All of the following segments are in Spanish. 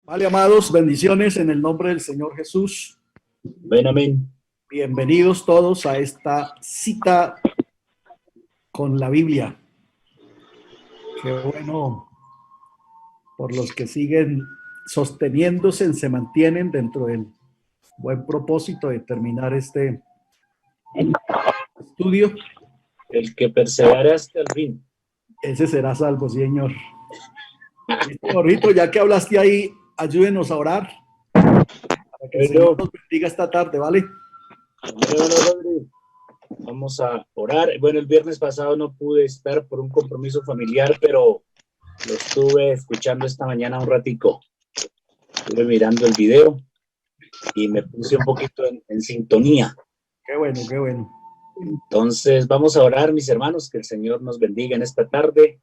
Vale, amados, bendiciones en el nombre del Señor Jesús. Ven, amén. Bienvenidos todos a esta cita con la Biblia. Qué bueno por los que siguen sosteniéndose, se mantienen dentro del buen propósito de terminar este estudio. El que persevera hasta el fin. Ese será salvo, Señor. Señorito, ya que hablaste ahí, ayúdenos a orar para que el Señor nos bendiga esta tarde, ¿vale? Vamos a orar. Bueno, el viernes pasado no pude estar por un compromiso familiar, pero lo estuve escuchando esta mañana un ratico. Estuve mirando el video y me puse un poquito en sintonía. Qué bueno, qué bueno. Entonces vamos a orar, mis hermanos, que el Señor nos bendiga en esta tarde,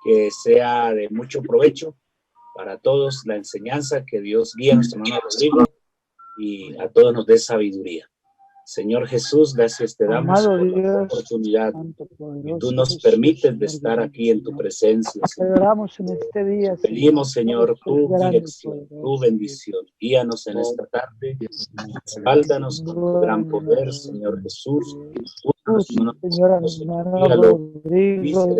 que sea de mucho provecho para todos la enseñanza, que Dios guíe a nuestro hermano Rodrigo y a todos nos dé sabiduría. Señor Jesús, gracias te damos por la oportunidad que tú nos permites de estar aquí en tu presencia. Celebramos en este día. Pedimos, Señor, tu dirección, tu bendición. Guíanos en esta tarde. Respáldanos con tu gran poder, Señor Jesús. Señora,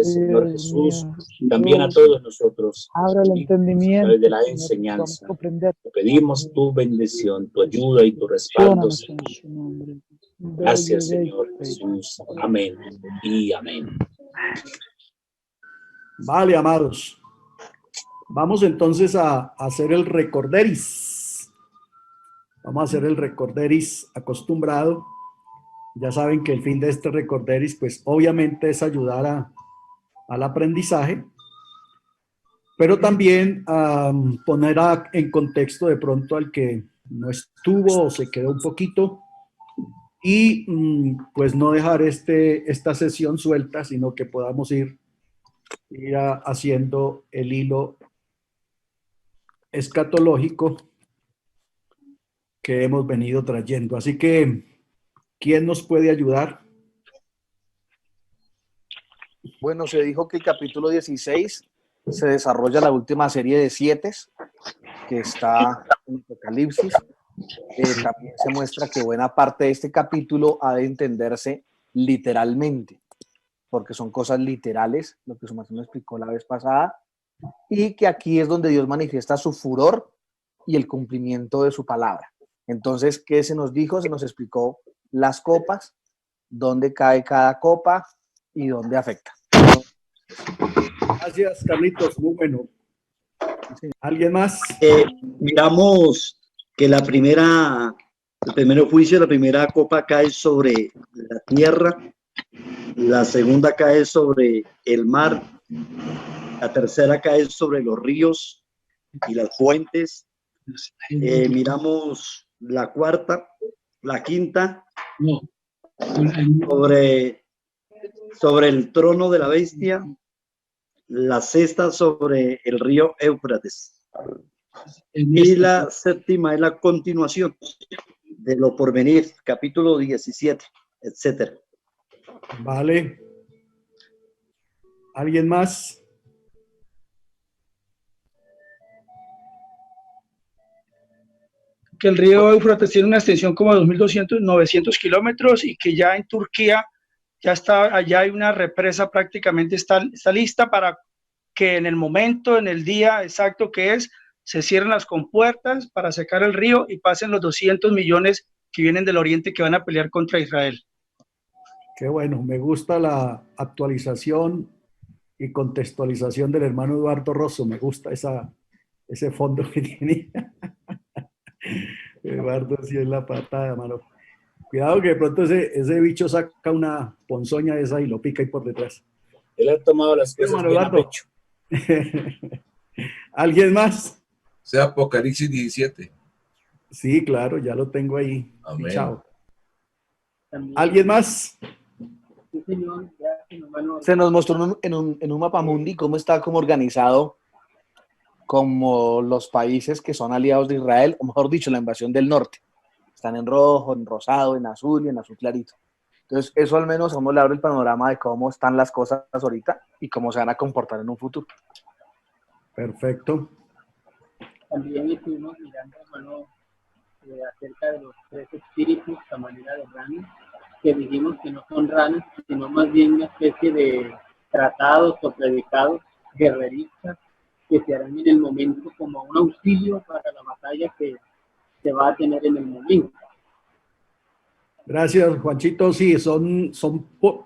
Señor Jesús, también a todos nosotros. Abra el entendimiento A través de la enseñanza. Te pedimos tu bendición, tu ayuda y tu respaldo. Gracias, Señor Jesús. Amén y amén. Vale, amados. Vamos entonces a hacer el recorderis. Vamos a hacer el recorderis acostumbrado. Ya saben que el fin de este recorderis, pues obviamente es ayudar al aprendizaje, pero también poner en contexto de pronto al que no estuvo o se quedó un poquito y pues no dejar esta sesión suelta, sino que podamos ir haciendo el hilo escatológico que hemos venido trayendo. Así que, ¿quién nos puede ayudar? Bueno, se dijo que el capítulo 16 se desarrolla la última serie de 7 que está en Apocalipsis. También se muestra que buena parte de este capítulo ha de entenderse literalmente, porque son cosas literales, lo que su maestro me explicó la vez pasada, y que aquí es donde Dios manifiesta su furor y el cumplimiento de su palabra. Entonces, ¿qué se nos dijo? Se nos explicó las copas, dónde cae cada copa y dónde afecta. Gracias, Carlitos, muy bueno. ¿Alguien más? Miramos que el primer juicio, la primera copa cae sobre la tierra, la segunda cae sobre el mar, la tercera cae sobre los ríos y las fuentes. Miramos la cuarta, la quinta, sobre el trono de la bestia, la sexta sobre el río Éufrates. Y la séptima es la continuación de lo por venir, capítulo 17, etcétera. Vale. ¿Alguien más? Que el río Éufrates tiene una extensión como de 900 kilómetros y que ya en Turquía allá hay una represa, prácticamente está lista para que en el momento, en el día exacto que es, se cierren las compuertas para secar el río y pasen los 200 millones que vienen del oriente que van a pelear contra Israel. Qué bueno, me gusta la actualización y contextualización del hermano Eduardo Rosso, me gusta ese fondo que tiene. Eduardo, sí es la patada, mano. Cuidado que de pronto ese bicho saca una ponzoña de esa y lo pica ahí por detrás. Él ha tomado las cosas bien a pecho. ¿Alguien más? Sea Apocalipsis 17. Sí, claro, ya lo tengo ahí. Amén. Chao. ¿Alguien más? Se nos mostró en un mapamundi cómo está como organizado como los países que son aliados de Israel, o mejor dicho, la invasión del norte. Están en rojo, en rosado, en azul y en azul clarito. Entonces, eso al menos a uno le abre el panorama de cómo están las cosas ahorita y cómo se van a comportar en un futuro. Perfecto. también estuvimos mirando, hermano, acerca de los tres espíritus a manera de ranas, que dijimos que no son ranas, sino más bien una especie de tratados o predicados guerreristas que se harán en el momento como un auxilio para la batalla que se va a tener en el momento. Gracias, Juanchito. Sí, son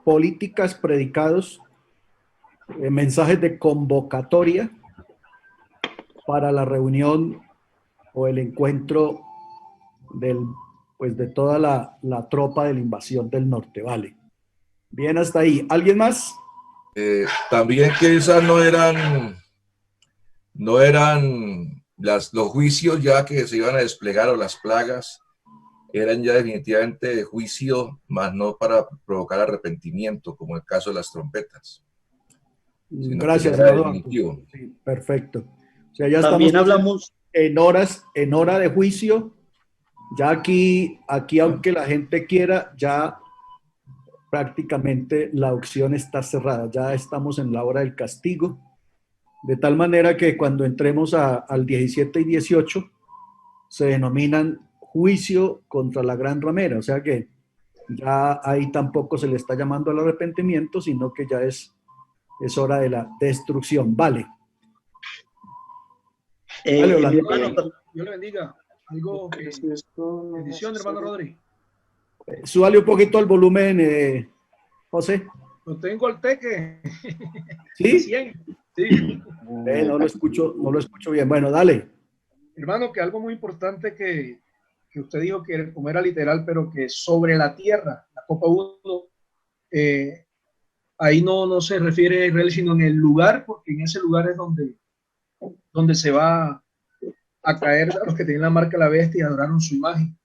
políticas, predicados, mensajes de convocatoria para la reunión o el encuentro de toda la tropa de la invasión del norte. Vale. Bien, hasta ahí. ¿Alguien más? También que esas no eran los juicios ya que se iban a desplegar, o las plagas, eran ya definitivamente de juicio, más no para provocar arrepentimiento, como el caso de las trompetas. Gracias, era senador. definitivo. Sí, perfecto. O sea, ya También estamos hablamos, en hora de juicio. Ya aquí, aunque la gente quiera, ya prácticamente la opción está cerrada. Ya estamos en la hora del castigo. De tal manera que cuando entremos al 17 y 18, se denominan juicio contra la gran ramera. O sea que ya ahí tampoco se le está llamando al arrepentimiento, sino que ya es hora de la destrucción. Vale. Vale, mi Orlando. hermano, Dios le bendiga. Algo que... Bendición, hermano Rodri. Súbale un poquito al volumen, José. Lo tengo al teque. ¿Sí? 100. Sí. No lo escucho bien. Bueno, dale. Hermano, que algo muy importante que usted dijo que como era literal, pero que sobre la tierra, la Copa 1, ahí no se refiere a Israel, sino en el lugar, porque en ese lugar es donde se va a caer a los que tienen la marca de la bestia y adoraron su imagen.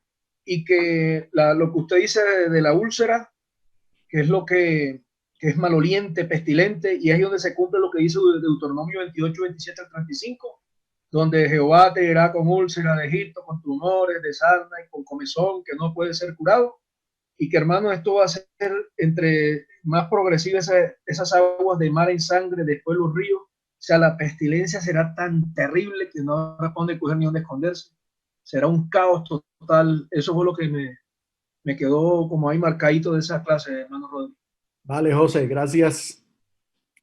Y que lo que usted dice de la úlcera, que es lo que es maloliente, pestilente, y es ahí donde se cumple lo que dice Deuteronomio 28, 27 al 35, donde Jehová te irá con úlcera de Egipto, con tumores de sarna y con comezón que no puede ser curado, y que, hermano, esto va a ser entre más progresivas esas aguas de mar en sangre, después los ríos. O sea, la pestilencia será tan terrible que no habrá dónde coger ni dónde esconderse. Será un caos total. Eso fue lo que me quedó como ahí marcadito de esa clase, hermano Rodrigo. Vale, José, gracias.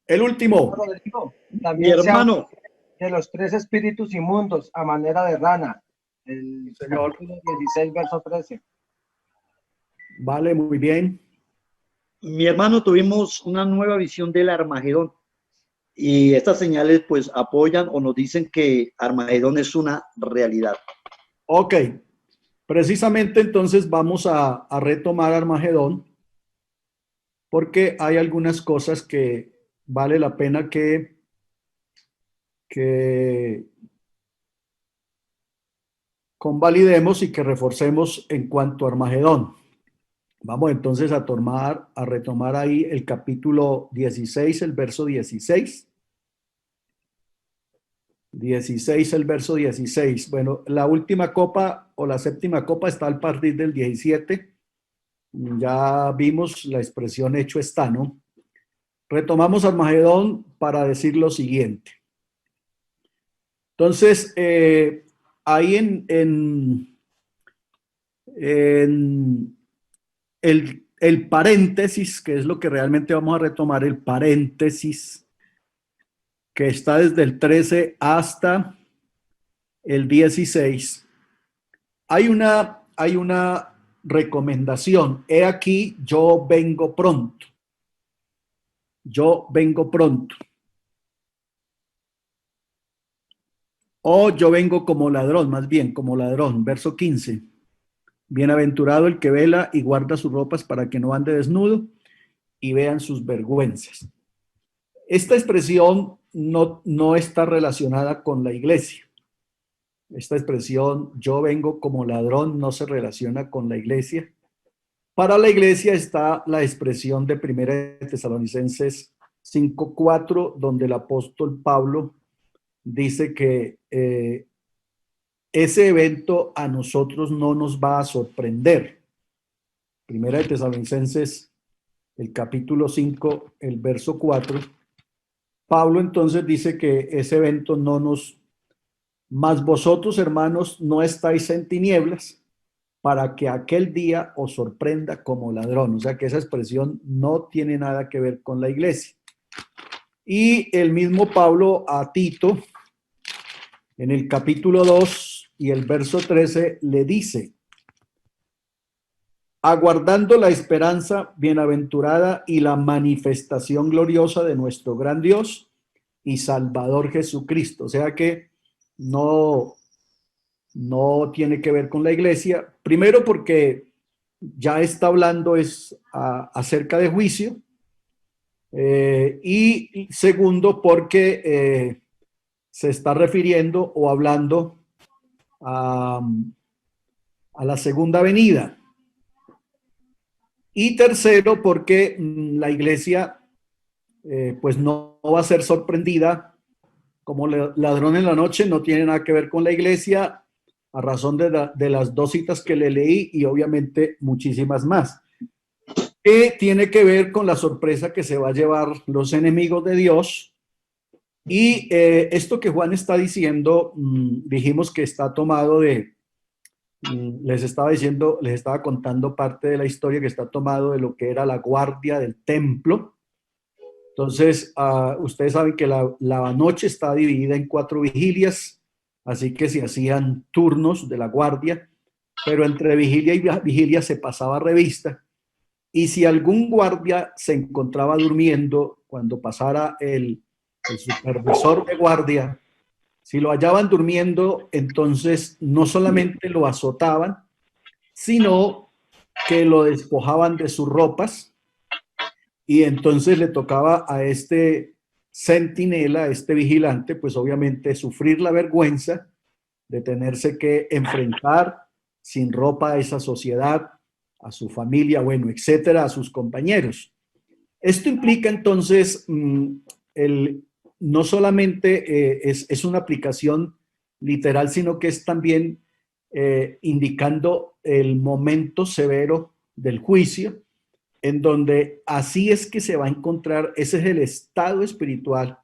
El último. Rodrigo, mi también se habla hermano, de los tres espíritus inmundos a manera de rana. El Señor. capítulo 16, verso 13. Vale, muy bien. mi hermano, tuvimos una nueva visión del Armagedón. Y estas señales pues apoyan o nos dicen que Armagedón es una realidad. Ok. Precisamente entonces vamos a retomar Armagedón, porque hay algunas cosas que vale la pena que convalidemos y que reforcemos en cuanto a Armagedón. Vamos entonces a retomar ahí el capítulo 16, el verso 16. 16, el verso 16. Bueno, la última copa o la séptima copa está a partir del 17. Ya vimos la expresión hecho está, ¿no? Retomamos Armagedón para decir lo siguiente. Entonces, ahí en el paréntesis, que es lo que realmente vamos a retomar, el paréntesis que está desde el 13 hasta el 16, hay una recomendación. He aquí, yo vengo pronto. Yo vengo pronto. O yo vengo como ladrón, más bien como ladrón. Verso 15. Bienaventurado el que vela y guarda sus ropas para que no ande desnudo y vean sus vergüenzas. Esta expresión no está relacionada con la iglesia. Esta expresión, yo vengo como ladrón, no se relaciona con la iglesia. Para la iglesia está la expresión de 1 Tesalonicenses 5:4, donde el apóstol Pablo dice que ese evento a nosotros no nos va a sorprender. 1 Tesalonicenses, el capítulo 5, el verso 4. Pablo entonces dice que ese evento no nos Mas vosotros, hermanos, no estáis en tinieblas para que aquel día os sorprenda como ladrón. O sea que esa expresión no tiene nada que ver con la iglesia. Y el mismo Pablo a Tito, en el capítulo 2 y el verso 13, le dice: aguardando la esperanza bienaventurada y la manifestación gloriosa de nuestro gran Dios y Salvador Jesucristo. O sea que no tiene que ver con la iglesia. Primero porque ya está hablando acerca de juicio. Y segundo porque se está refiriendo o hablando a la segunda venida. Y tercero, porque la iglesia pues no va a ser sorprendida como ladrón en la noche. No tiene nada que ver con la iglesia, a razón de las dos citas que le leí y obviamente muchísimas más. Que tiene que ver con la sorpresa que se va a llevar los enemigos de Dios. Y esto que Juan está diciendo, dijimos que está tomado de... Les estaba contando parte de la historia que está tomado de lo que era la guardia del templo. Entonces, ustedes saben que la noche está dividida en 4 vigilias, así que se hacían turnos de la guardia, pero entre vigilia y vigilia se pasaba revista. Y si algún guardia se encontraba durmiendo cuando pasara el supervisor de guardia, si lo hallaban durmiendo, entonces no solamente lo azotaban, sino que lo despojaban de sus ropas, y entonces le tocaba a este centinela, a este vigilante, pues obviamente sufrir la vergüenza de tenerse que enfrentar sin ropa a esa sociedad, a su familia, bueno, etcétera, a sus compañeros. Esto implica entonces no solamente es una aplicación literal, sino que es también indicando el momento severo del juicio, en donde así es que se va a encontrar. Ese es el estado espiritual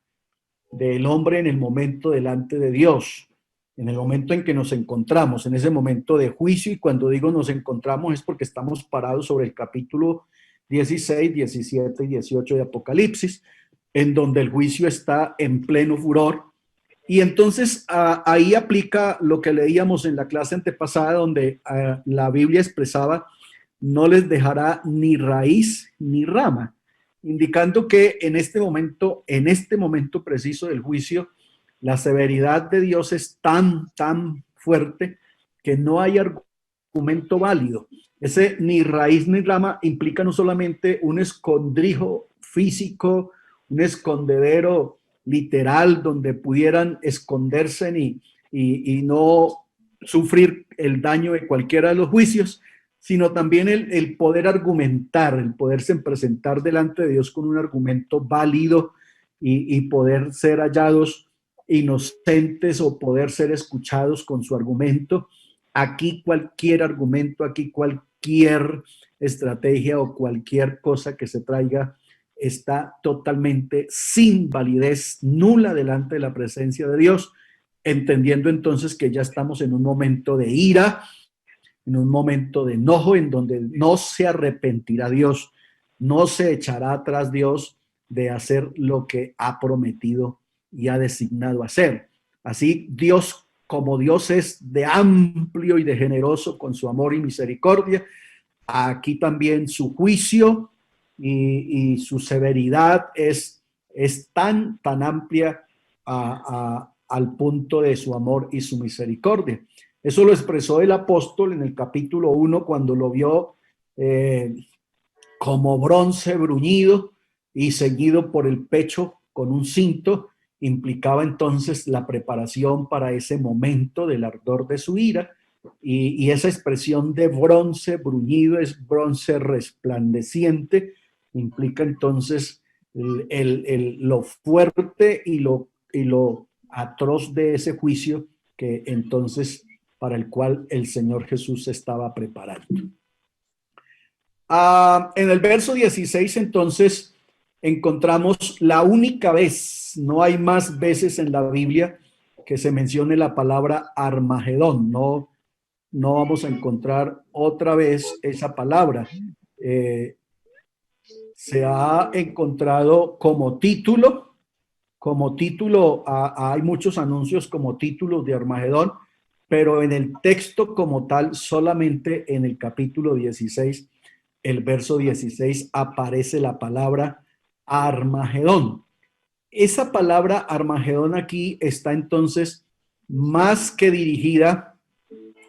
del hombre en el momento delante de Dios, en el momento en que nos encontramos, en ese momento de juicio. Y cuando digo nos encontramos es porque estamos parados sobre el capítulo 16, 17 y 18 de Apocalipsis, en donde el juicio está en pleno furor. Y entonces ahí aplica lo que leíamos en la clase antepasada, donde la Biblia expresaba: no les dejará ni raíz ni rama, indicando que en este momento preciso del juicio, la severidad de Dios es tan fuerte que no hay argumento válido. Ese ni raíz ni rama implica no solamente un escondrijo físico, un escondedero literal donde pudieran esconderse y no sufrir el daño de cualquiera de los juicios, sino también el poder argumentar, el poderse presentar delante de Dios con un argumento válido y poder ser hallados inocentes o poder ser escuchados con su argumento. Aquí cualquier argumento, aquí cualquier estrategia o cualquier cosa que se traiga está totalmente sin validez, nula delante de la presencia de Dios, entendiendo entonces que ya estamos en un momento de ira, en un momento de enojo, en donde no se arrepentirá Dios, no se echará atrás Dios de hacer lo que ha prometido y ha designado hacer. Así Dios, como Dios es de amplio y de generoso con su amor y misericordia, aquí también su juicio y su severidad es tan amplia al punto de su amor y su misericordia. Eso lo expresó el apóstol en el capítulo 1 cuando lo vio como bronce bruñido y ceñido por el pecho con un cinto. Implicaba entonces la preparación para ese momento del ardor de su ira, y esa expresión de bronce bruñido es bronce resplandeciente, implica entonces lo fuerte y lo atroz de ese juicio que entonces para el cual el Señor Jesús estaba preparando. En el verso 16 entonces encontramos la única vez, no hay más veces en la Biblia que se mencione la palabra Armagedón. No vamos a encontrar otra vez esa palabra. Se ha encontrado como título, hay muchos anuncios como títulos de Armagedón, pero en el texto como tal, solamente en el capítulo 16, el verso 16, aparece la palabra Armagedón. Esa palabra Armagedón aquí está entonces más que dirigida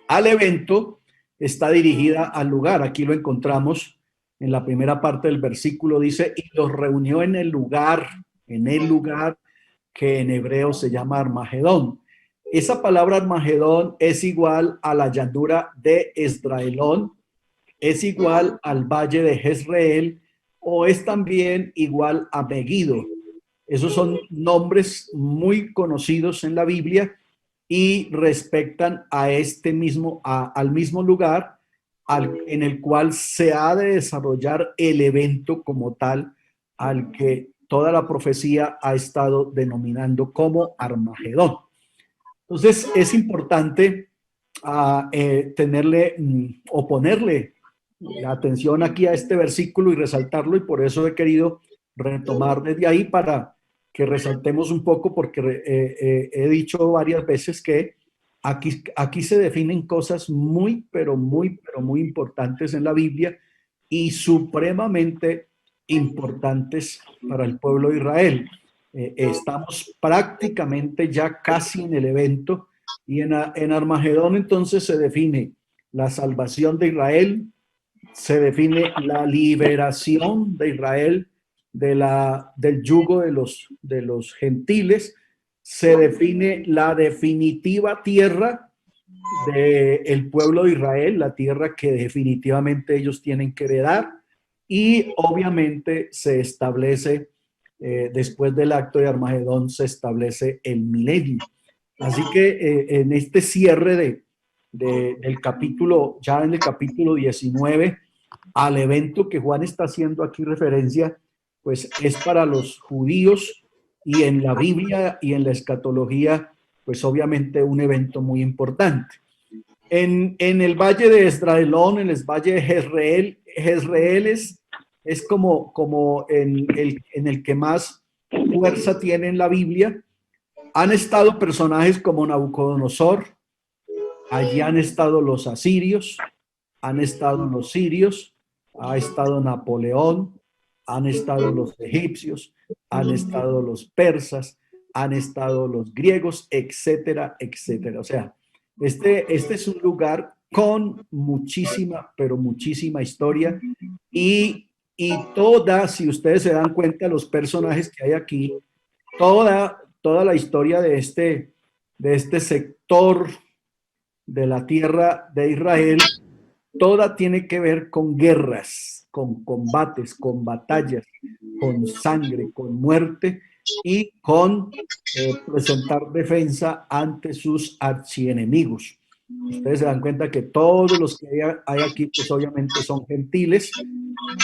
al evento, está dirigida al lugar. Aquí lo encontramos en la primera parte del versículo, dice, y los reunió en el lugar que en hebreo se llama Armagedón. Esa palabra Armagedón es igual a la llanura de Esdraelón, es igual al valle de Jezreel, o es también igual a Megiddo. Esos son nombres muy conocidos en la Biblia y respectan a al mismo lugar en el cual se ha de desarrollar el evento como tal, al que toda la profecía ha estado denominando como Armagedón. Entonces es importante ponerle la atención aquí a este versículo y resaltarlo, y por eso he querido retomar desde ahí para que resaltemos un poco, porque he dicho varias veces que aquí se definen cosas muy importantes en la Biblia y supremamente importantes para el pueblo de Israel. Estamos prácticamente ya casi en el evento, y en Armagedón entonces se define la salvación de Israel, se define la liberación de Israel del yugo de los gentiles, se define la definitiva tierra del pueblo de Israel, la tierra que definitivamente ellos tienen que heredar, y obviamente se establece, después del acto de Armagedón, se establece el milenio. Así que en este cierre del capítulo, ya en el capítulo 19, al evento que Juan está haciendo aquí referencia, pues es para los judíos, y en la Biblia y en la escatología, pues obviamente un evento muy importante. En el valle de Esdraelón, en el valle de Jezreel es como en el que más fuerza tiene en la Biblia. Han estado personajes como Nabucodonosor, allí han estado los asirios, han estado los sirios, ha estado Napoleón, han estado los egipcios, han estado los persas, han estado los griegos, etcétera, etcétera. O sea, este es un lugar con muchísima, pero muchísima historia, y toda, si ustedes se dan cuenta, los personajes que hay aquí, toda la historia de este sector de la tierra de Israel, toda tiene que ver con guerras, con combates, con batallas, con sangre, con muerte y con presentar defensa ante sus archienemigos. Ustedes se dan cuenta que todos los que hay aquí, pues obviamente son gentiles,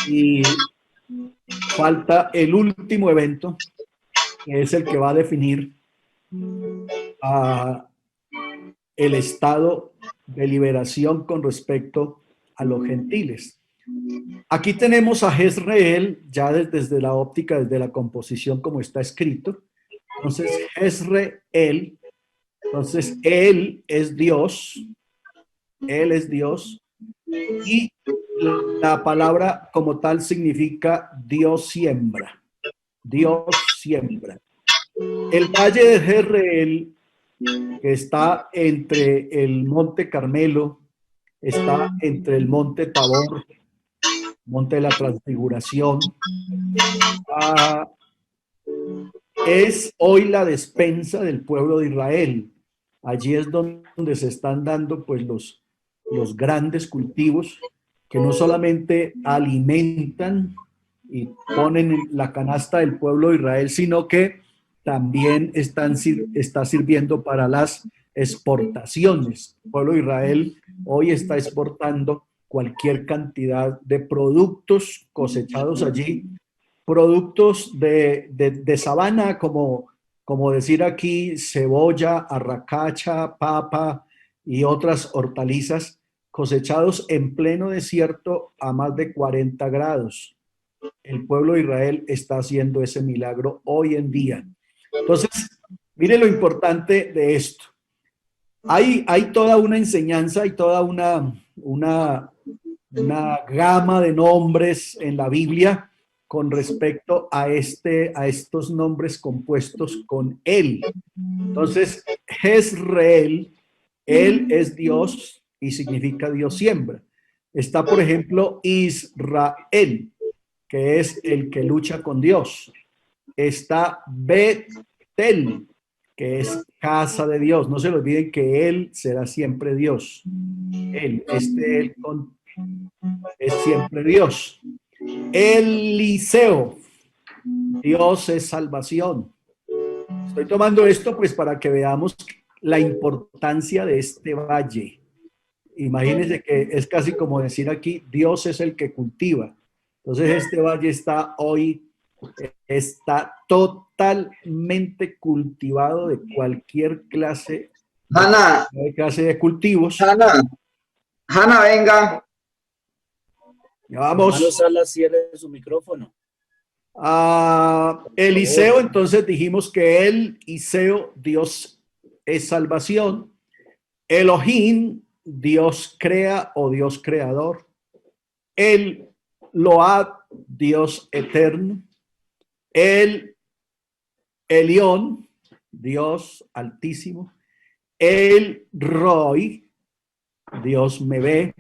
y falta el último evento, que es el que va a definir el estado de liberación con respecto a los gentiles. Aquí tenemos a Jezreel ya desde la óptica, desde la composición como está escrito. Entonces Jezreel, entonces él es Dios, y la palabra como tal significa Dios siembra. Dios siembra. El valle de Jezreel, que está entre el monte Carmelo, está entre el monte Tabor, monte de la Transfiguración, es hoy la despensa del pueblo de Israel. Allí es donde se están dando pues los grandes cultivos que no solamente alimentan y ponen en la canasta del pueblo de Israel, sino que también está sirviendo para las exportaciones. El pueblo de Israel hoy está exportando cualquier cantidad de productos cosechados allí, productos de sabana como como decir aquí cebolla, arracacha, papa y otras hortalizas, cosechados en pleno desierto a más de 40 grados. El pueblo de Israel está haciendo ese milagro hoy en día. Entonces, mire lo importante de esto. Hay toda una enseñanza y toda una gama de nombres en la Biblia con respecto a estos nombres compuestos con él. Entonces, Jezreel, él es Dios y significa Dios siembra. Está, por ejemplo, Israel, que es el que lucha con Dios. Está Betel, que es casa de Dios. No se le olviden que él será siempre Dios. Él es siempre Dios. Eliseo, Dios es salvación. Estoy tomando esto pues para que veamos la importancia de este valle. Imagínense que es casi como decir aquí, Dios es el que cultiva. Entonces este valle está totalmente cultivado de cualquier clase de cultivos. Hanna, venga. Ya vamos. Hermano Salas, cierre su micrófono. Eliseo, entonces dijimos que Eliseo, Dios es salvación. Elohim, Dios crea o Dios creador. El Load, Dios eterno. El Elión, Dios altísimo. El Roy, Dios me ve.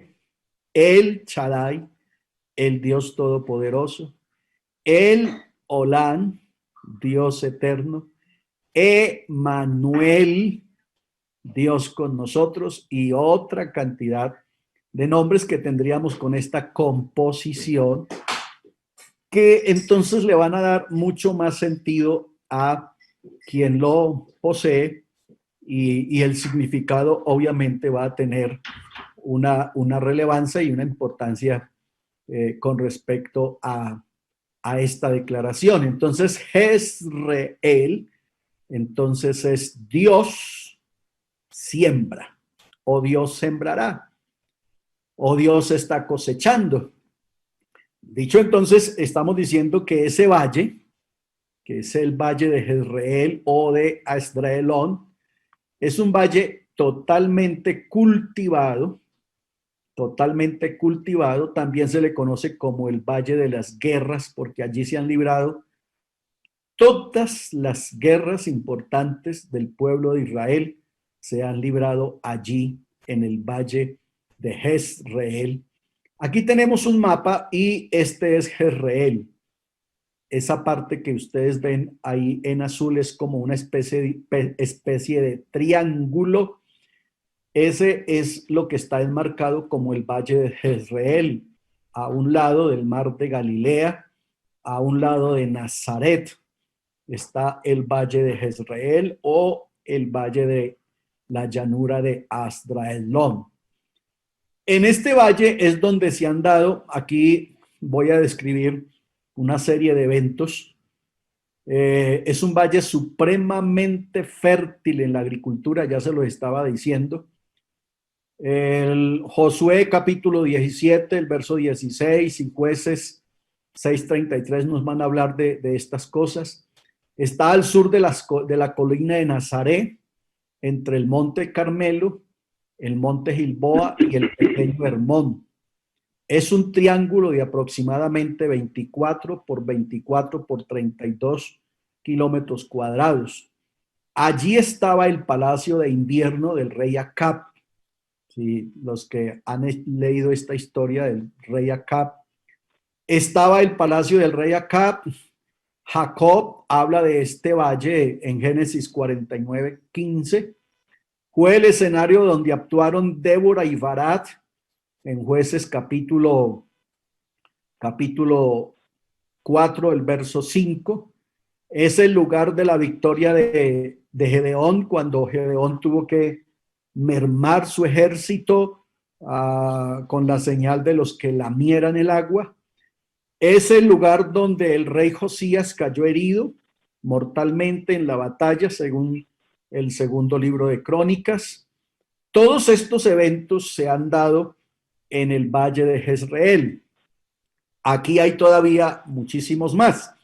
El Shaddai, el Dios todopoderoso. El Olán, Dios eterno. Emanuel, Dios con nosotros, y otra cantidad de nombres que tendríamos con esta composición, que entonces le van a dar mucho más sentido a quien lo posee, y el significado obviamente va a tener una relevancia y una importancia con respecto a esta declaración. Entonces, Jezreel, entonces es Dios siembra, o Dios sembrará, o Dios está cosechando. Dicho entonces, estamos diciendo que ese valle, que es el valle de Jezreel o de Esdraelón, es un valle totalmente cultivado, también se le conoce como el Valle de las Guerras, porque allí se han librado todas las guerras importantes del pueblo de Israel, se han librado allí en el Valle de Jezreel. Aquí tenemos un mapa y este es Jezreel. Esa parte que ustedes ven ahí en azul es como una especie de triángulo. Ese es lo que está enmarcado como el Valle de Jezreel, a un lado del mar de Galilea, a un lado de Nazaret, está el Valle de Jezreel o el Valle de la llanura de Esdraelón. En este valle es donde se han dado, aquí voy a describir una serie de eventos. Es un valle supremamente fértil en la agricultura, ya se lo estaba diciendo. El Josué capítulo 17, el verso 16 y Jueces 6:33 nos van a hablar de estas cosas. Está al sur de la colina de Nazaret, entre el monte Carmelo, el monte Gilboa y el pequeño Hermón. Es un triángulo de aproximadamente 24 por 24 por 32 kilómetros cuadrados. Allí estaba el palacio de invierno del rey Acab. Sí, los que han leído esta historia del rey Acab. Estaba el palacio del rey Acab. Jacob habla de este valle en Génesis 49:15. Fue el escenario donde actuaron Débora y Barak en Jueces capítulo 4, el verso 5. Es el lugar de la victoria de Gedeón, cuando Gedeón tuvo que mermar su ejército con la señal de los que lamieran el agua. Es el lugar donde el rey Josías cayó herido mortalmente en la batalla, según el segundo libro de Crónicas. Todos estos eventos se han dado en el valle de Jezreel. Aquí hay todavía muchísimos más.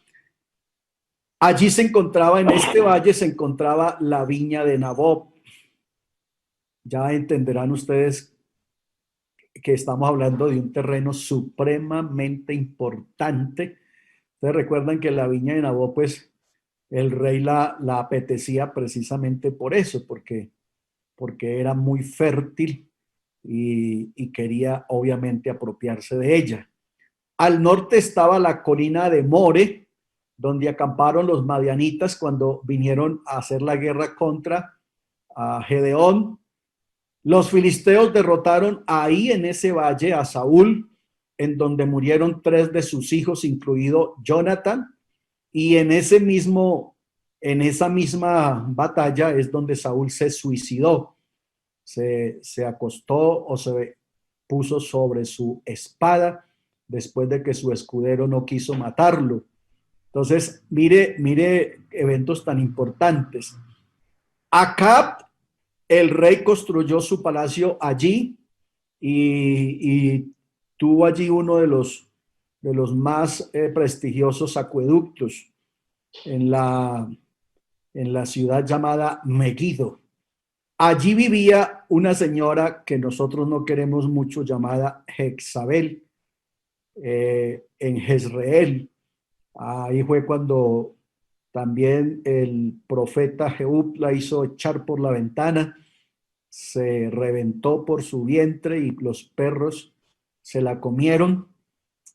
Allí se encontraba, en este valle se encontraba la viña de Nabot. Ya entenderán ustedes que estamos hablando de un terreno supremamente importante. Ustedes recuerdan que la viña de Nabot, pues el rey la apetecía precisamente por eso, porque era muy fértil y quería obviamente apropiarse de ella. Al norte estaba la colina de More, donde acamparon los madianitas cuando vinieron a hacer la guerra contra Gedeón. Los filisteos derrotaron ahí en ese valle a Saúl, en donde murieron 3 de sus hijos, incluido Jonathan, y en esa misma batalla es donde Saúl se suicidó. Se acostó o se puso sobre su espada después de que su escudero no quiso matarlo. Entonces, mire eventos tan importantes. Acab, el rey, construyó su palacio allí y tuvo allí uno de los más prestigiosos acueductos en la ciudad llamada Megiddo. Allí vivía una señora que nosotros no queremos mucho, llamada Jezabel, en Jezreel. Ahí fue cuando también el profeta Jehú la hizo echar por la ventana, se reventó por su vientre y los perros se la comieron,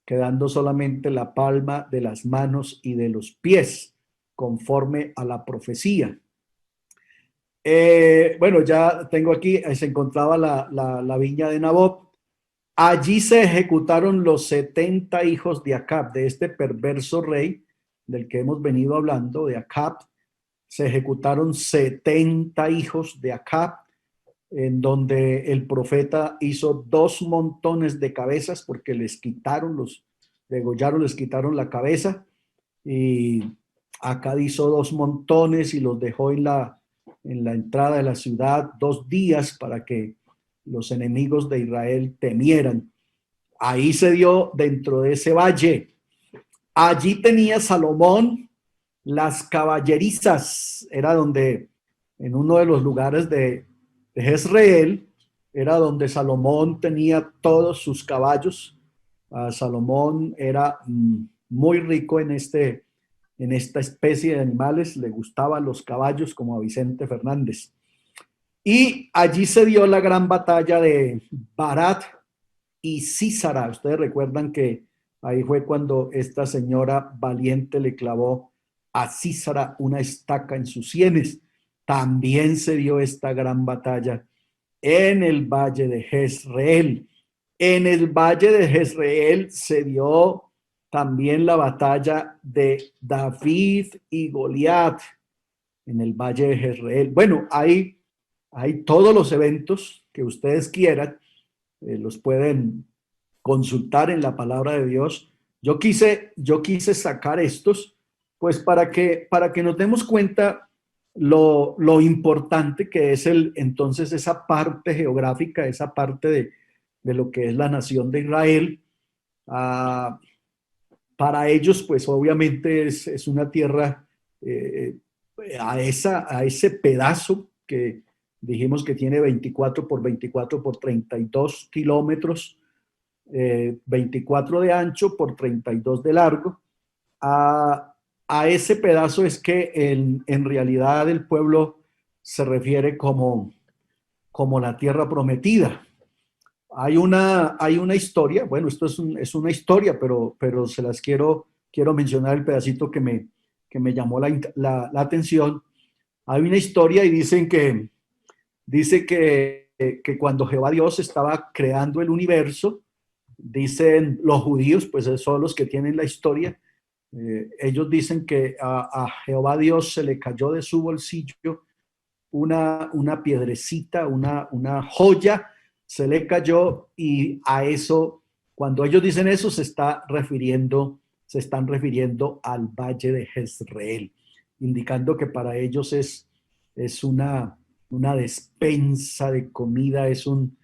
quedando solamente la palma de las manos y de los pies, conforme a la profecía. Bueno, ya tengo aquí, se encontraba la viña de Nabot. Allí se ejecutaron los 70 hijos de Acab, de este perverso rey del que hemos venido hablando, de Acab. Se ejecutaron 70 hijos de Acab, en donde el profeta hizo 2 montones de cabezas porque les quitaron, los degollaron, les quitaron la cabeza, y Acab hizo 2 montones y los dejó en la entrada de la ciudad 2 días para que los enemigos de Israel temieran. Ahí se dio dentro de ese valle. Allí tenía Salomón las caballerizas. Era donde, en uno de los lugares de Jezreel, era donde Salomón tenía todos sus caballos. Salomón era muy rico en esta especie de animales. Le gustaban los caballos, como a Vicente Fernández. Y allí se dio la gran batalla de Barat y Sísara. Ustedes recuerdan que ahí fue cuando esta señora valiente le clavó a Sísara una estaca en sus sienes. También se dio esta gran batalla en el valle de Jezreel. En el valle de Jezreel se dio también la batalla de David y Goliat en el valle de Jezreel. Bueno, hay todos los eventos que ustedes quieran, los pueden consultar en la palabra de Dios. Yo quise sacar estos, pues para que nos demos cuenta lo importante que es entonces esa parte geográfica, esa parte de lo que es la nación de Israel. Para ellos, pues obviamente es una tierra, a ese pedazo que dijimos que tiene 24 por 24 por 32 kilómetros, 24 de ancho por 32 de largo. A ese pedazo es que en realidad el pueblo se refiere como la tierra prometida. Hay una historia, bueno, esto es una historia, pero se las quiero mencionar el pedacito que me llamó la atención. Hay una historia y dice que cuando Jehová Dios estaba creando el universo, dicen los judíos, pues son los que tienen la historia, ellos dicen que a Jehová Dios se le cayó de su bolsillo una piedrecita, una joya, se le cayó, y a eso, cuando ellos dicen eso, se están refiriendo al valle de Jezreel. indicando que para ellos es una despensa de comida, es un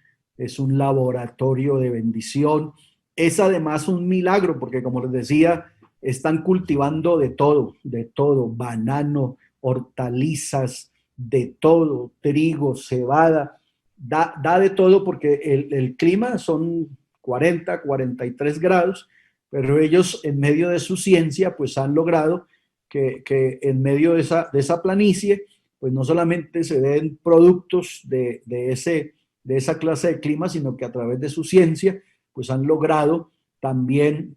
laboratorio de bendición. Es además un milagro, porque como les decía, están cultivando de todo, banano, hortalizas, de todo, trigo, cebada, da de todo porque el clima son 40, 43 grados, pero ellos en medio de su ciencia pues han logrado que en medio de esa planicie pues no solamente se den productos de esa clase de clima, sino que a través de su ciencia pues han logrado también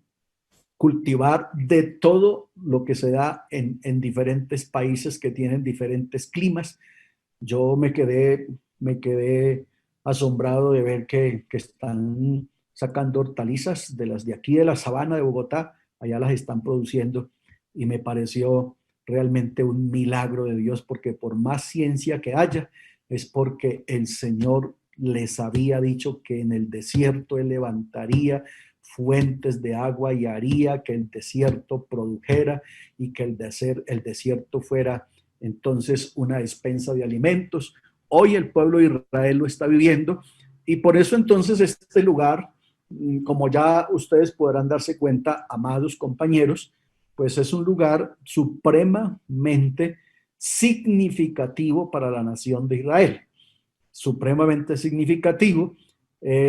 cultivar de todo lo que se da en diferentes países que tienen diferentes climas. Yo me quedé asombrado de ver que están sacando hortalizas de las de aquí de la sabana de Bogotá, allá las están produciendo y me pareció realmente un milagro de Dios, porque por más ciencia que haya, es porque el Señor les había dicho que en el desierto Él levantaría fuentes de agua y haría que el desierto produjera y que el desierto fuera entonces una despensa de alimentos. Hoy el pueblo de Israel lo está viviendo y por eso entonces este lugar, como ya ustedes podrán darse cuenta, amados compañeros, pues es un lugar supremamente significativo para la nación de Israel, supremamente significativo,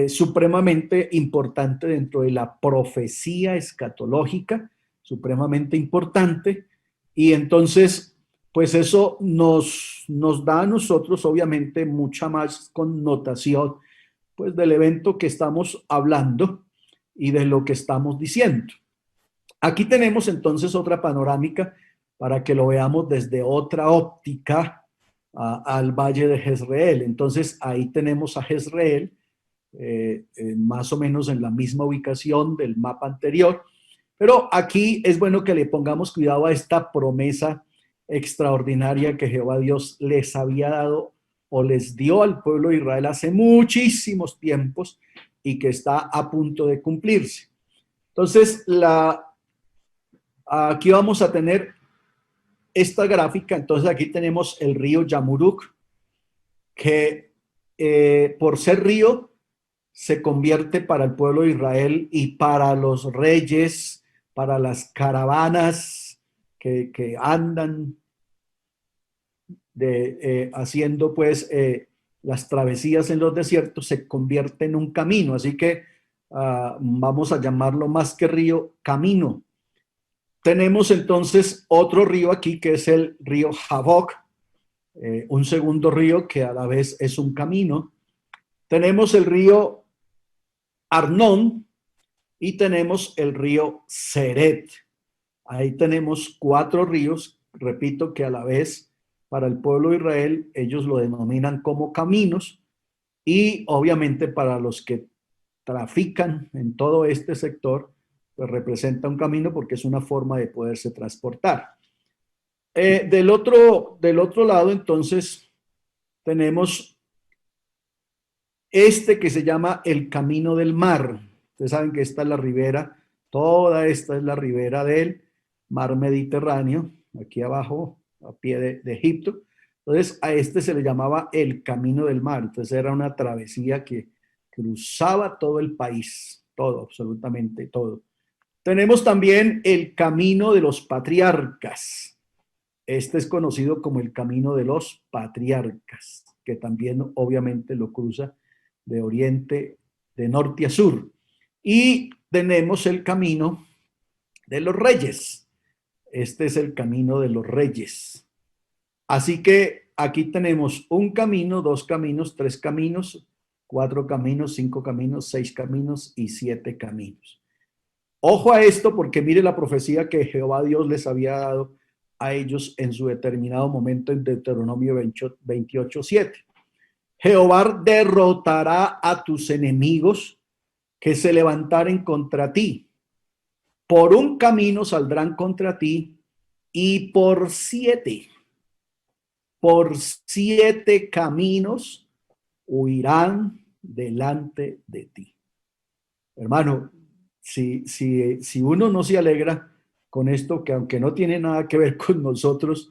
supremamente importante dentro de la profecía escatológica, supremamente importante, y entonces, pues eso nos da a nosotros obviamente mucha más connotación, pues del evento que estamos hablando y de lo que estamos diciendo. Aquí tenemos entonces otra panorámica para que lo veamos desde otra óptica al valle de Jezreel. Entonces ahí tenemos a Jezreel, más o menos en la misma ubicación del mapa anterior, pero aquí es bueno que le pongamos cuidado a esta promesa extraordinaria que Jehová Dios les había dado o les dio al pueblo de Israel hace muchísimos tiempos y que está a punto de cumplirse. Entonces, aquí vamos a tener esta gráfica. Entonces aquí tenemos el río Yamuruk, que por ser río se convierte para el pueblo de Israel y para los reyes, para las caravanas que andan haciendo pues las travesías en los desiertos, se convierte en un camino. Así que vamos a llamarlo más que río, camino. Tenemos entonces otro río aquí que es el río Jaboc, un segundo río que a la vez es un camino. Tenemos el río Arnón y tenemos el río Seret. Ahí tenemos 4 ríos, repito que a la vez para el pueblo de Israel ellos lo denominan como caminos y obviamente para los que trafican en todo este sector, pues representa un camino porque es una forma de poderse transportar. Del otro lado, entonces, tenemos este que se llama el Camino del Mar. Ustedes saben que esta es la ribera, toda esta es la ribera del mar Mediterráneo, aquí abajo, a pie de Egipto. Entonces, a este se le llamaba el Camino del Mar. Entonces, era una travesía que cruzaba todo el país, todo, absolutamente todo. Tenemos también el Camino de los Patriarcas. Este es conocido como el Camino de los Patriarcas, que también obviamente lo cruza de oriente, de norte a sur. Y tenemos el Camino de los Reyes. Este es el Camino de los Reyes. Así que aquí tenemos un camino, 2 caminos, 3 caminos, 4 caminos, 5 caminos, 6 caminos y 7 caminos. Ojo a esto porque mire la profecía que Jehová Dios les había dado a ellos en su determinado momento en Deuteronomio 28:7. Jehová derrotará a tus enemigos que se levantaren contra ti. Por un camino saldrán contra ti y por 7 caminos huirán delante de ti. Hermano, si uno no se alegra con esto, que aunque no tiene nada que ver con nosotros,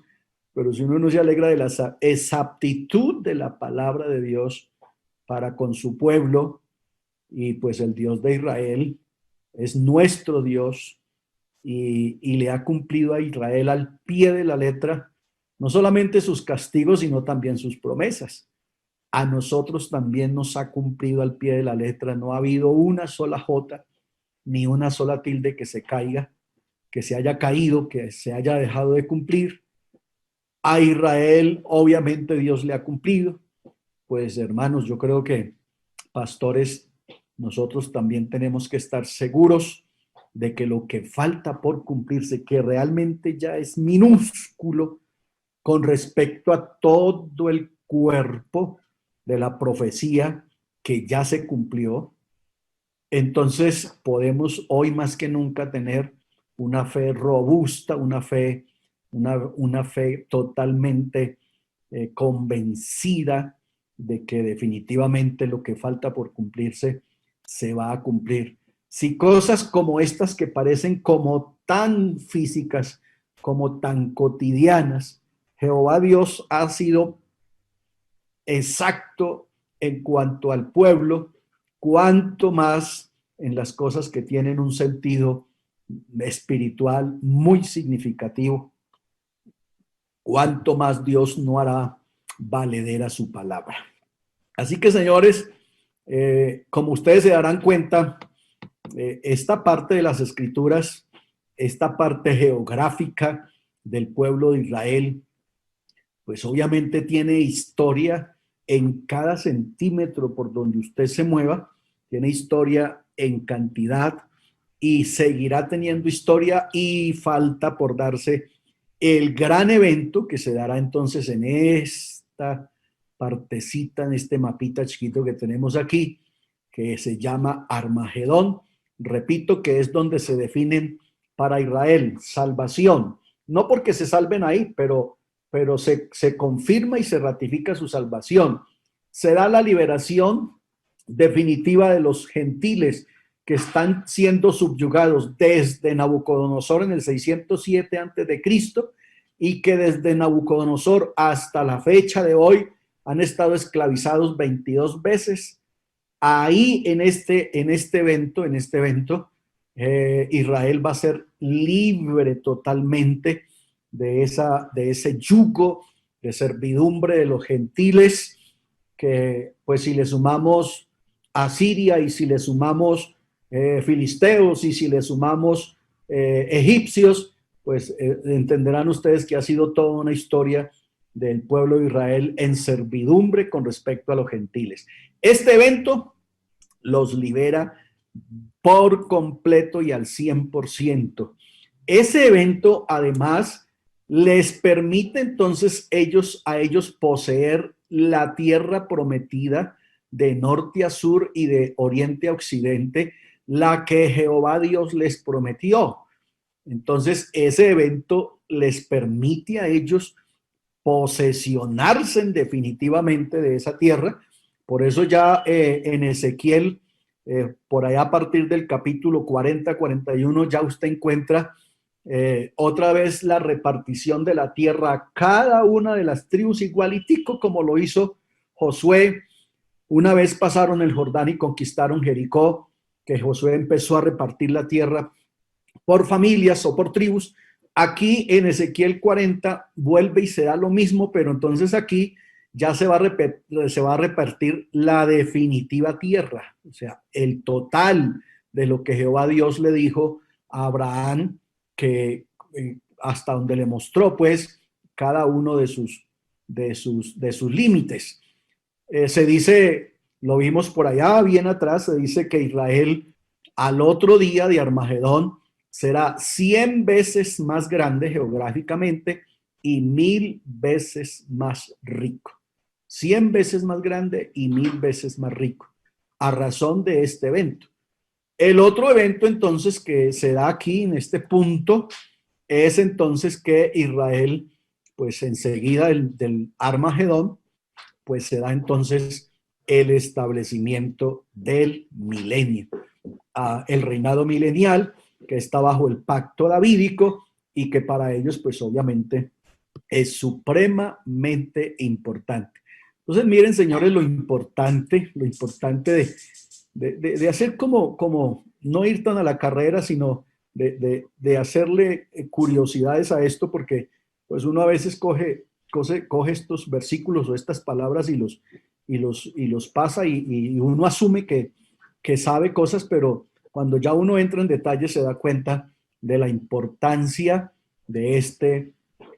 pero si uno no se alegra de la exactitud de la palabra de Dios para con su pueblo, y pues el Dios de Israel es nuestro Dios y le ha cumplido a Israel al pie de la letra, no solamente sus castigos, sino también sus promesas. A nosotros también nos ha cumplido al pie de la letra. No ha habido una sola jota, ni una sola tilde que se caiga, que se haya caído, que se haya dejado de cumplir. A Israel, obviamente, Dios le ha cumplido. Pues, hermanos, yo creo que, pastores, nosotros también tenemos que estar seguros de que lo que falta por cumplirse, que realmente ya es minúsculo con respecto a todo el cuerpo de la profecía que ya se cumplió, entonces podemos hoy más que nunca tener una fe robusta, una fe totalmente convencida de que definitivamente lo que falta por cumplirse se va a cumplir. Si cosas como estas que parecen como tan físicas, como tan cotidianas, Jehová Dios ha sido exacto en cuanto al pueblo, cuanto más en las cosas que tienen un sentido espiritual muy significativo, cuanto más Dios no hará valedera su palabra. Así que, señores, como ustedes se darán cuenta, esta parte de las escrituras, esta parte geográfica del pueblo de Israel, pues obviamente tiene historia en cada centímetro por donde usted se mueva, tiene historia en cantidad y seguirá teniendo historia, y falta por darse el gran evento que se dará entonces en esta partecita, en este mapita chiquito que tenemos aquí, que se llama Armagedón. Repito que es donde se definen para Israel salvación, no porque se salven ahí, pero se confirma y se ratifica su salvación. Se da la liberación definitiva de los gentiles que están siendo subyugados desde Nabucodonosor en el 607 a.C. y que desde Nabucodonosor hasta la fecha de hoy han estado esclavizados 22 veces. Ahí en este evento, Israel va a ser libre totalmente de ese yugo de servidumbre de los gentiles, que pues si le sumamos a Siria y si le sumamos filisteos y si le sumamos egipcios, pues entenderán ustedes que ha sido toda una historia del pueblo de Israel en servidumbre con respecto a los gentiles. Este evento los libera por completo y al 100%. Ese evento además les permite entonces a ellos poseer la tierra prometida de norte a sur y de oriente a occidente, la que Jehová Dios les prometió. Entonces ese evento les permite a ellos posesionarse definitivamente de esa tierra. Por eso ya en Ezequiel, por allá a partir del capítulo 40-41, ya usted encuentra otra vez la repartición de la tierra a cada una de las tribus, igualitico como lo hizo Josué. Una vez pasaron el Jordán y conquistaron Jericó, que Josué empezó a repartir la tierra por familias o por tribus. Aquí en Ezequiel 40 vuelve y se da lo mismo, pero entonces aquí ya se va a repartir la definitiva tierra, o sea, el total de lo que Jehová Dios le dijo a Abraham, que hasta donde le mostró pues cada uno de sus límites. Se dice, lo vimos por allá bien atrás, se dice que Israel al otro día de Armagedón será 100 veces más grande geográficamente y 1000 veces más rico. 100 veces más grande y 1000 veces más rico, a razón de este evento. El otro evento entonces que se da aquí en este punto es entonces que Israel, pues enseguida del Armagedón, pues se da entonces el establecimiento del milenio, el reinado milenial que está bajo el pacto davídico y que para ellos pues obviamente Es supremamente importante. Entonces, miren, señores, lo importante de hacer como no ir tan a la carrera, sino de hacerle curiosidades a esto, porque pues uno a veces coge estos versículos o estas palabras y los pasa y uno asume que sabe cosas, pero cuando ya uno entra en detalle se da cuenta de la importancia de este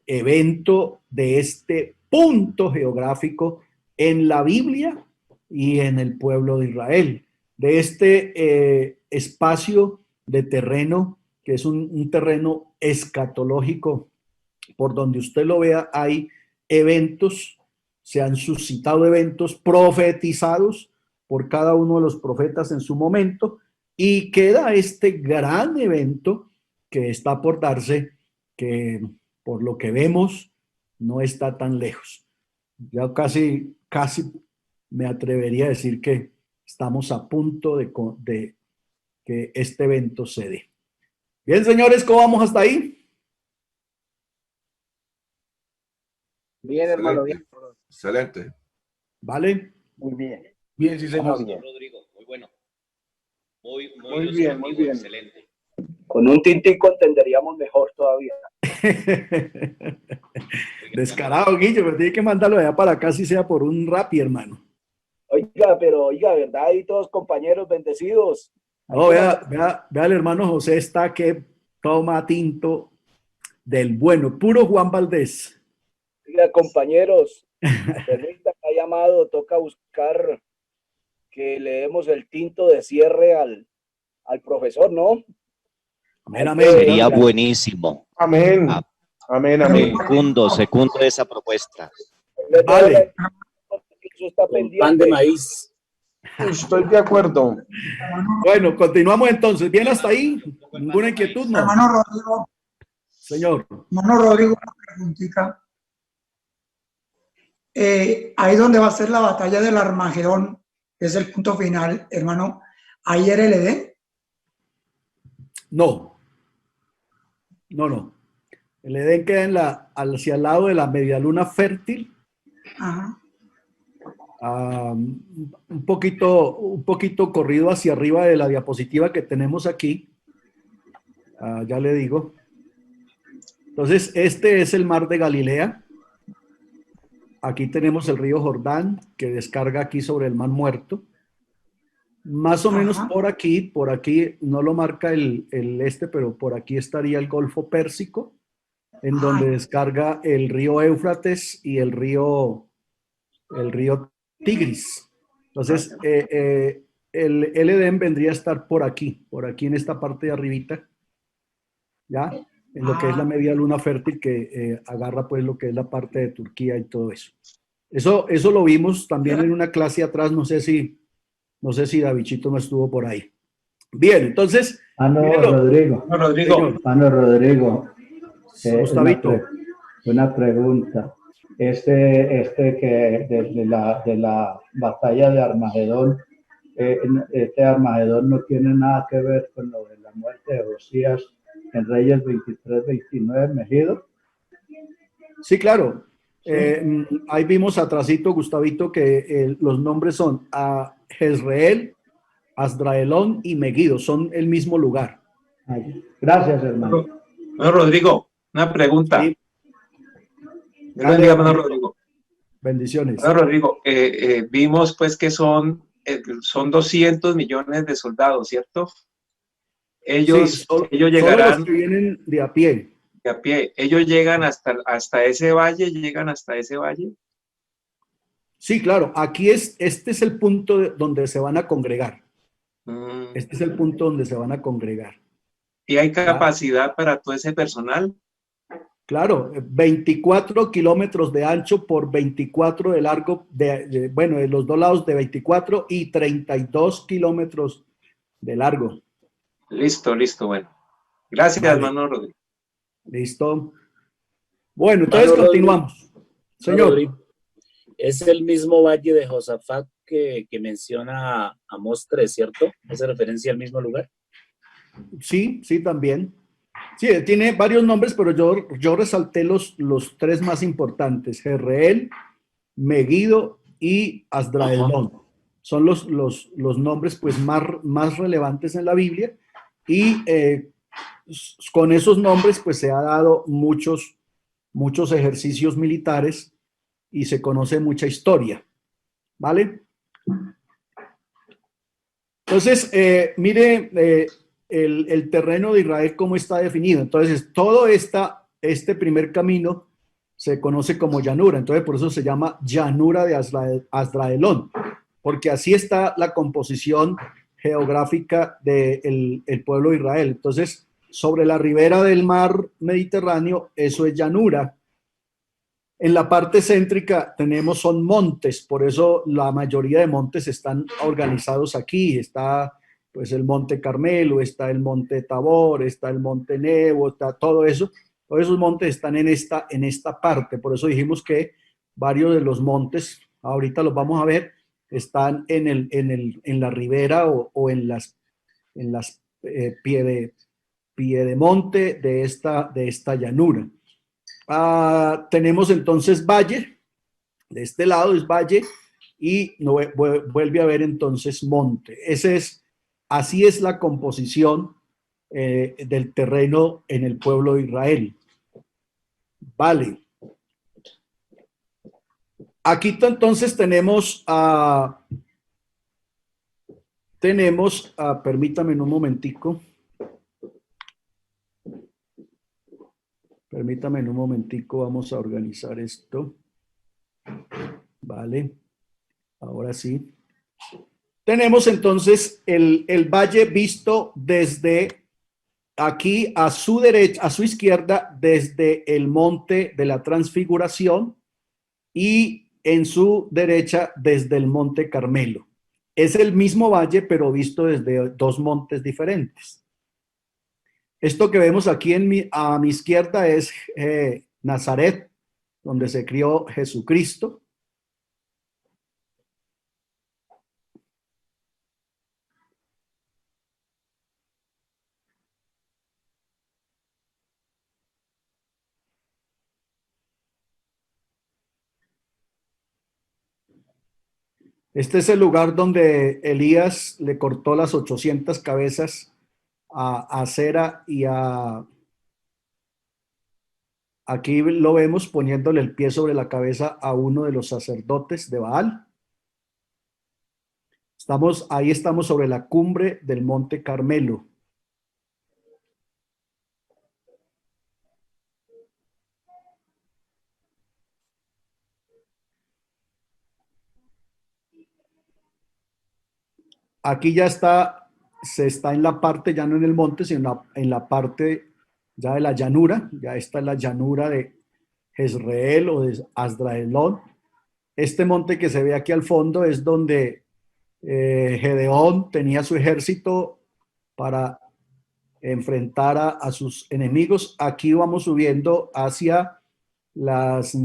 evento, de este punto geográfico en la Biblia y en el pueblo de Israel, de este espacio de terreno que es un terreno escatológico. Por donde usted lo vea, hay eventos, se han suscitado eventos profetizados por cada uno de los profetas en su momento, y queda este gran evento que está por darse, que por lo que vemos no está tan lejos. Ya casi me atrevería a decir que estamos a punto de que este evento se dé. Bien, señores, ¿cómo vamos hasta ahí? Bien, hermano, bien. Excelente. ¿Vale? Muy bien. Bien, sí, señor. Muy bien. Rodrigo, muy bueno. Muy bien, muy bien. Excelente. Con un tintico entenderíamos mejor todavía. Descarado, Guillo, pero tiene que mandarlo de allá para acá, si sea por un Rappi, hermano. Oiga, ¿verdad? Y todos compañeros bendecidos. No, vea, el hermano José está que toma tinto del bueno, puro Juan Valdés. Oiga, compañeros, permita que ha llamado, toca buscar que le demos el tinto de cierre al profesor, ¿no? Amén, amén. Sería buenísimo. Amén. Amén, amén. Secundo esa propuesta. Vale. Eso está Con pendiente. pan de maíz. Estoy de acuerdo. Bueno, continuamos entonces. ¿Bien hasta ahí? ¿Ninguna inquietud? No. Hermano Rodrigo, Señor. una preguntita. Ahí donde va a ser la batalla del Armagedón, que es el punto final, hermano, ¿ahí era el Edén? No. El Edén queda hacia el lado de la medialuna fértil. Ajá. Un poquito corrido hacia arriba de la diapositiva que tenemos aquí. Ya le digo. Entonces, este es el mar de Galilea. Aquí tenemos el río Jordán, que descarga aquí sobre el mar Muerto. Más o menos por aquí, no lo marca el pero por aquí estaría el Golfo Pérsico, en donde descarga el río Éufrates y el río Tigris. Entonces, el Edén vendría a estar por aquí en esta parte de arribita, ¿ya? En lo que es la media luna fértil que agarra pues lo que es la parte de Turquía y todo eso. Eso lo vimos también en una clase atrás, no sé si Davichito no estuvo por ahí. Bien, entonces... Rodrigo. Gustavito. Una pregunta. Que de la batalla de Armagedón, este Armagedón no tiene nada que ver con lo de la muerte de Josías en Reyes 23-29, Megido. Sí, claro. Ahí vimos atrasito, Gustavito, que los nombres son Jezreel, Asdraelón y Megido, son el mismo lugar. Gracias, hermano. Bueno, Rodrigo, una pregunta. Sí. Gracias, hermano Rodrigo. Bendiciones. Bueno, Rodrigo, vimos pues que son 200 millones de soldados, ¿cierto? Ellos llegarán... Solo los que vienen de a pie. De a pie. Ellos llegan hasta ese valle, Sí, claro. Aquí este es el punto donde se van a congregar. Este es el punto donde se van a congregar. ¿Y hay capacidad para todo ese personal? Claro, 24 kilómetros de ancho por 24 de largo, de los dos lados de 24 y 32 kilómetros de largo. Listo, bueno. Gracias, Vale. hermano Rodrigo. Listo. Bueno, entonces continuamos. Señor. Rodrigo, es el mismo valle de Josafat que menciona Amós 3, ¿cierto? ¿Hace referencia al mismo lugar? Sí, también. Sí, tiene varios nombres, pero yo resalté los tres más importantes, Jezreel, Megiddo y Asdraelón. Son los nombres pues, más relevantes en la Biblia y con esos nombres pues, se ha dado muchos ejercicios militares y se conoce mucha historia, ¿vale? Entonces, mire el terreno de Israel cómo está definido. Entonces, todo este primer camino se conoce como llanura. Entonces, por eso se llama llanura de Asdraelón, porque así está la composición geográfica del pueblo de Israel. Entonces, sobre la ribera del mar Mediterráneo, eso es llanura. En la parte céntrica son montes, por eso la mayoría de montes están organizados aquí. Está pues el monte Carmelo, está el monte Tabor, está el monte Nebo, está todo eso. Todos esos montes están en esta parte. Por eso dijimos que varios de los montes, ahorita los vamos a ver, están en la ribera o en las piedemonte de esta llanura. Tenemos entonces valle, de este lado es valle y vuelve a haber entonces monte. Así es la composición del terreno en el pueblo de Israel. Vale. Aquí entonces tenemos, permítame un momentico. Permítame un momentico, vamos a organizar esto. Vale, ahora sí. Tenemos entonces el valle visto desde aquí a su derecha, a su izquierda, desde el monte de la Transfiguración y en su derecha desde el monte Carmelo. Es el mismo valle, pero visto desde dos montes diferentes. Esto que vemos aquí a mi izquierda es Nazaret, donde se crió Jesucristo. Este es el lugar donde Elías le cortó las 800 cabezas a Sera y aquí lo vemos poniéndole el pie sobre la cabeza a uno de los sacerdotes de Baal. Ahí estamos sobre la cumbre del monte Carmelo. Aquí ya se está en la parte, ya no en el monte, sino en la parte ya de la llanura. Ya está en la llanura de Jezreel o de Asdraelón. Este monte que se ve aquí al fondo es donde Gedeón tenía su ejército para enfrentar a sus enemigos. Aquí vamos subiendo hacia las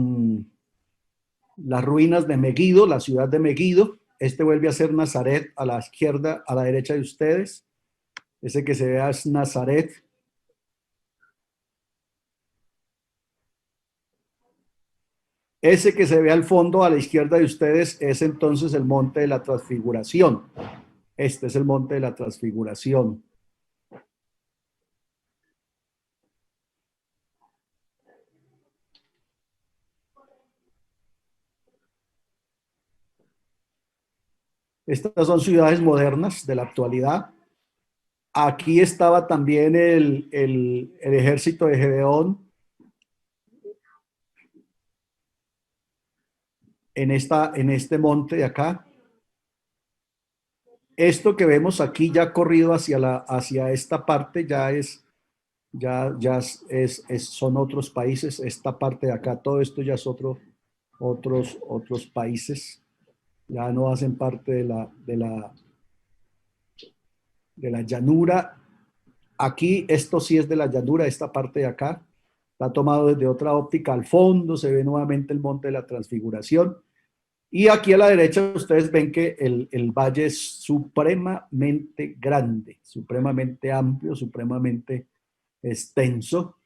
ruinas de Megiddo, la ciudad de Megiddo. Este vuelve a ser Nazaret a la izquierda, a la derecha de ustedes. Ese que se ve es Nazaret. Ese que se ve al fondo a la izquierda de ustedes es entonces el monte de la Transfiguración. Este es el monte de la Transfiguración. Estas son ciudades modernas de la actualidad. Aquí estaba también el ejército de Gedeón en este monte de acá. Esto que vemos aquí ya corrido hacia esta parte son otros países. Esta parte de acá, todo esto ya es otros países. Ya no hacen parte de la llanura. Aquí, esto sí es de la llanura, esta parte de acá. Está tomado desde otra óptica. Al fondo se ve nuevamente el monte de la Transfiguración. Y aquí a la derecha ustedes ven que el valle es supremamente grande, supremamente amplio, supremamente extenso.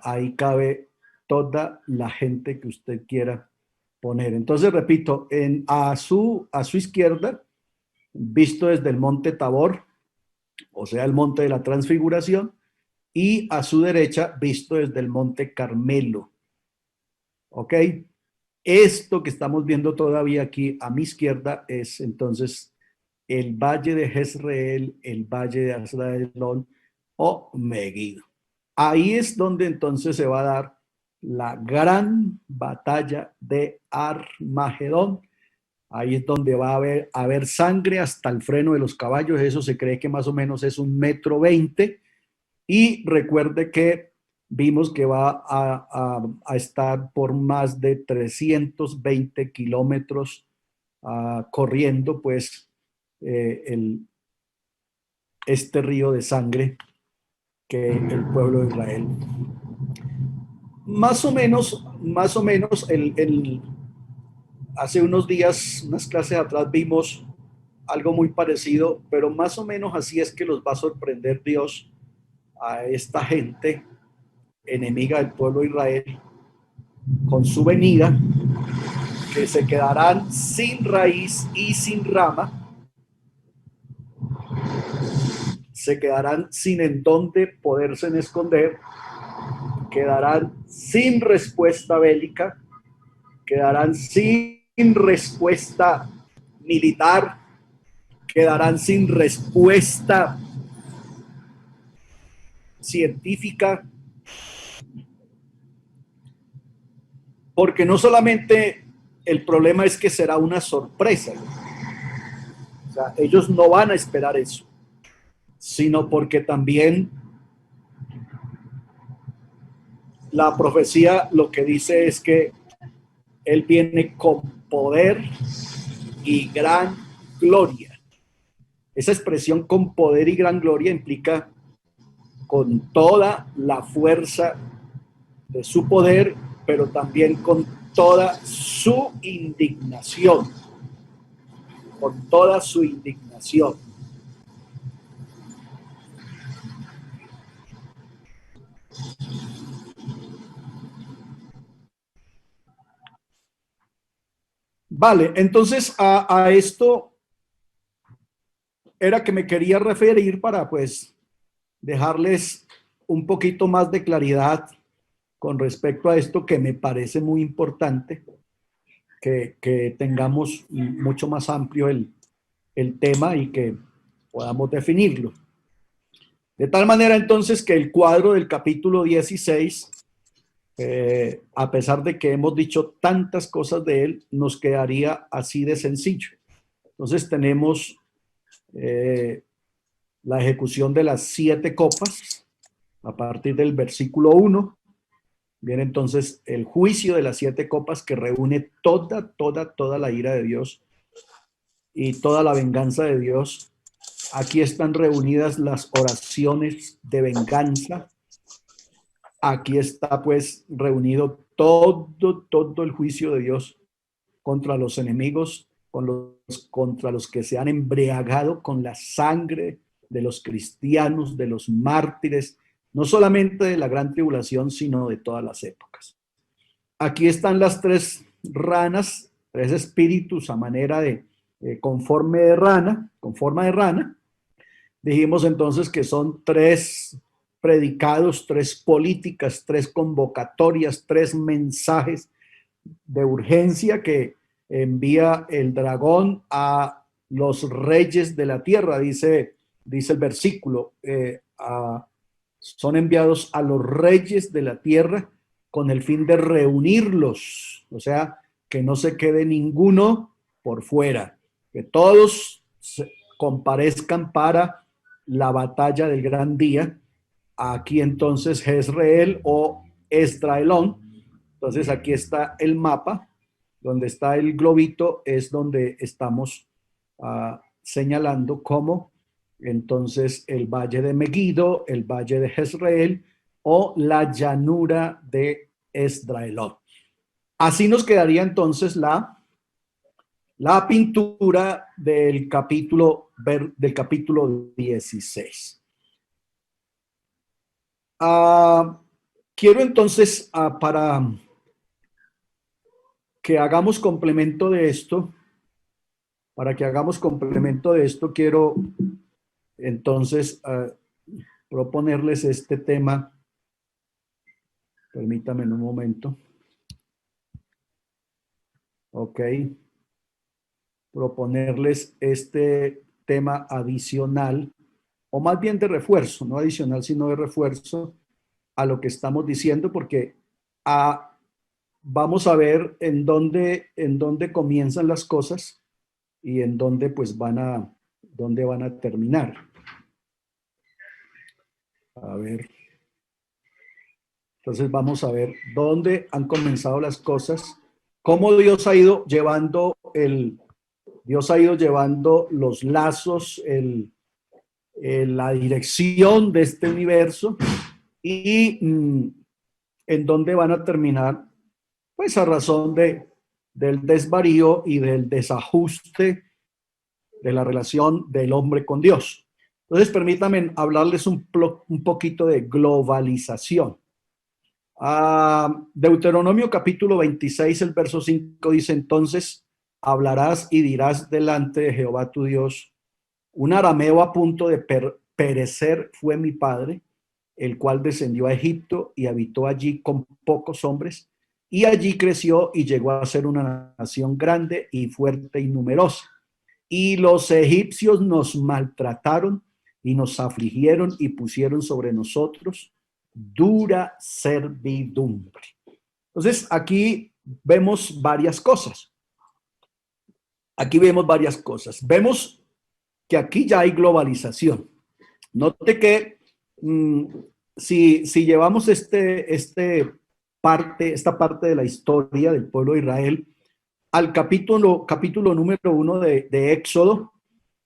Ahí cabe toda la gente que usted quiera poner. Entonces, repito, a su izquierda, visto desde el monte Tabor, o sea, el monte de la Transfiguración, y a su derecha, visto desde el monte Carmelo. ¿Ok? Esto que estamos viendo todavía aquí a mi izquierda es entonces el valle de Jezreel, el valle de Azraelón o Megiddo. Ahí es donde entonces se va a dar la gran batalla de Armagedón. Ahí es donde va a haber sangre hasta el freno de los caballos. Eso se cree que más o menos es 1,20 m. Y recuerde que vimos que va a estar por más de 320 kilómetros corriendo, pues, este río de sangre que el pueblo de Israel. Más o menos, hace unos días, unas clases atrás, vimos algo muy parecido, pero más o menos así es que los va a sorprender Dios a esta gente enemiga del pueblo de Israel con su venida, que se quedarán sin raíz y sin rama, se quedarán sin en dónde poderse esconder, quedarán sin respuesta bélica, quedarán sin respuesta militar, quedarán sin respuesta científica, porque no solamente el problema es que será una sorpresa, o sea, ellos no van a esperar eso, sino porque también la profecía lo que dice es que Él viene con poder y gran gloria. Esa expresión con poder y gran gloria implica con toda la fuerza de su poder, pero también con toda su indignación. Con toda su indignación. Vale, entonces a esto era que me quería referir para pues dejarles un poquito más de claridad con respecto a esto que me parece muy importante, que tengamos mucho más amplio el tema y que podamos definirlo. De tal manera entonces que el cuadro del capítulo 16, a pesar de que hemos dicho tantas cosas de él, nos quedaría así de sencillo. Entonces tenemos la ejecución de las 7 copas a partir del versículo 1. Viene entonces el juicio de las 7 copas que reúne toda la ira de Dios y toda la venganza de Dios. Aquí están reunidas las oraciones de venganza. Aquí está pues reunido todo el juicio de Dios contra los enemigos, contra los que se han embriagado con la sangre de los cristianos, de los mártires, no solamente de la gran tribulación, sino de todas las épocas. Aquí están las 3 ranas, 3 espíritus a manera de, con forma de rana. Dijimos entonces que son 3 predicados, 3 políticas, 3 convocatorias, 3 mensajes de urgencia que envía el dragón a los reyes de la tierra, dice el versículo, son enviados a los reyes de la tierra con el fin de reunirlos, o sea, que no se quede ninguno por fuera, que todos comparezcan para la batalla del gran día. Aquí entonces Jezreel o Esdraelón. Entonces aquí está el mapa, donde está el globito, es donde estamos señalando como entonces el valle de Megiddo, el valle de Jezreel o la llanura de Esdraelón. Así nos quedaría entonces la pintura del capítulo 16. Quiero entonces, para que hagamos complemento de esto, quiero entonces proponerles este tema. Permítame un momento. Ok. Proponerles este tema adicional, o más bien de refuerzo, no adicional, sino de refuerzo a lo que estamos diciendo, porque vamos a ver en dónde comienzan las cosas y en dónde pues dónde van a terminar. A ver. Entonces vamos a ver dónde han comenzado las cosas, cómo Dios ha ido llevando los lazos, la dirección de este universo, y en dónde van a terminar, pues a razón del desvarío y del desajuste de la relación del hombre con Dios. Entonces permítanme hablarles un poquito de globalización. Deuteronomio capítulo 26, el verso 5 dice: entonces hablarás y dirás delante de Jehová tu Dios: un arameo a punto de perecer fue mi padre, el cual descendió a Egipto y habitó allí con pocos hombres, y allí creció y llegó a ser una nación grande y fuerte y numerosa. Y los egipcios nos maltrataron y nos afligieron y pusieron sobre nosotros dura servidumbre. Entonces, aquí vemos varias cosas. Vemos que aquí ya hay globalización. Note que si llevamos esta parte de la historia del pueblo de Israel al capítulo número 1 de Éxodo,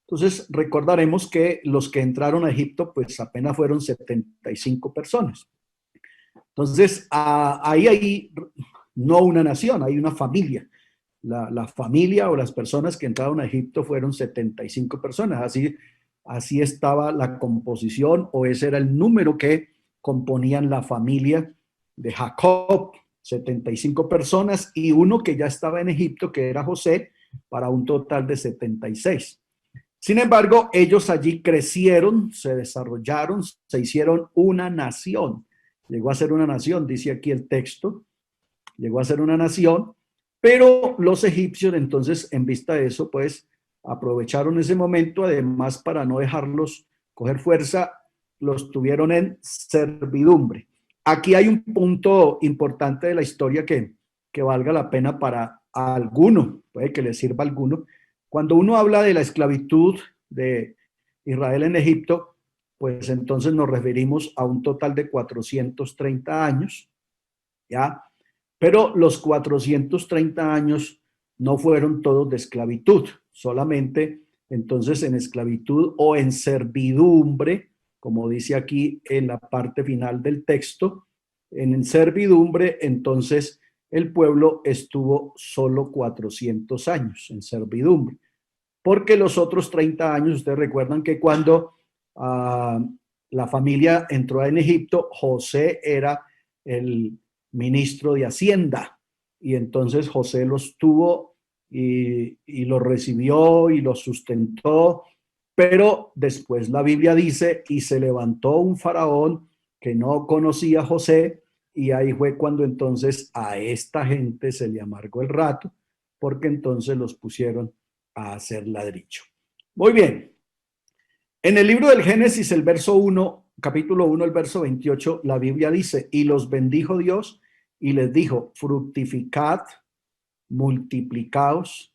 entonces recordaremos que los que entraron a Egipto pues apenas fueron 75 personas. Entonces ahí hay no una nación, hay una familia. La familia o las personas que entraron a Egipto fueron 75 personas. Así estaba la composición, o ese era el número que componían la familia de Jacob, 75 personas, y uno que ya estaba en Egipto, que era José, para un total de 76. Sin embargo, ellos allí crecieron, se desarrollaron, se hicieron una nación. Llegó a ser una nación, dice aquí el texto, llegó a ser una nación, pero los egipcios entonces, en vista de eso, pues aprovecharon ese momento, además para no dejarlos coger fuerza, los tuvieron en servidumbre. Aquí hay un punto importante de la historia que valga la pena para alguno, puede que le sirva a alguno. Cuando uno habla de la esclavitud de Israel en Egipto, pues entonces nos referimos a un total de 430 años, ¿ya? Pero los 430 años no fueron todos de esclavitud, solamente entonces en esclavitud o en servidumbre, como dice aquí en la parte final del texto, en servidumbre, entonces el pueblo estuvo solo 400 años en servidumbre, porque los otros 30 años, ustedes recuerdan que cuando la familia entró en Egipto, José era el ministro de Hacienda, y entonces José los tuvo y los recibió y los sustentó, pero después la Biblia dice, y se levantó un faraón que no conocía a José, y ahí fue cuando entonces a esta gente se le amargó el rato, porque entonces los pusieron a hacer ladrillo. Muy bien. En el libro del Génesis, el verso 1, capítulo 1, el verso 28, la Biblia dice: y los bendijo Dios y les dijo: fructificad, multiplicaos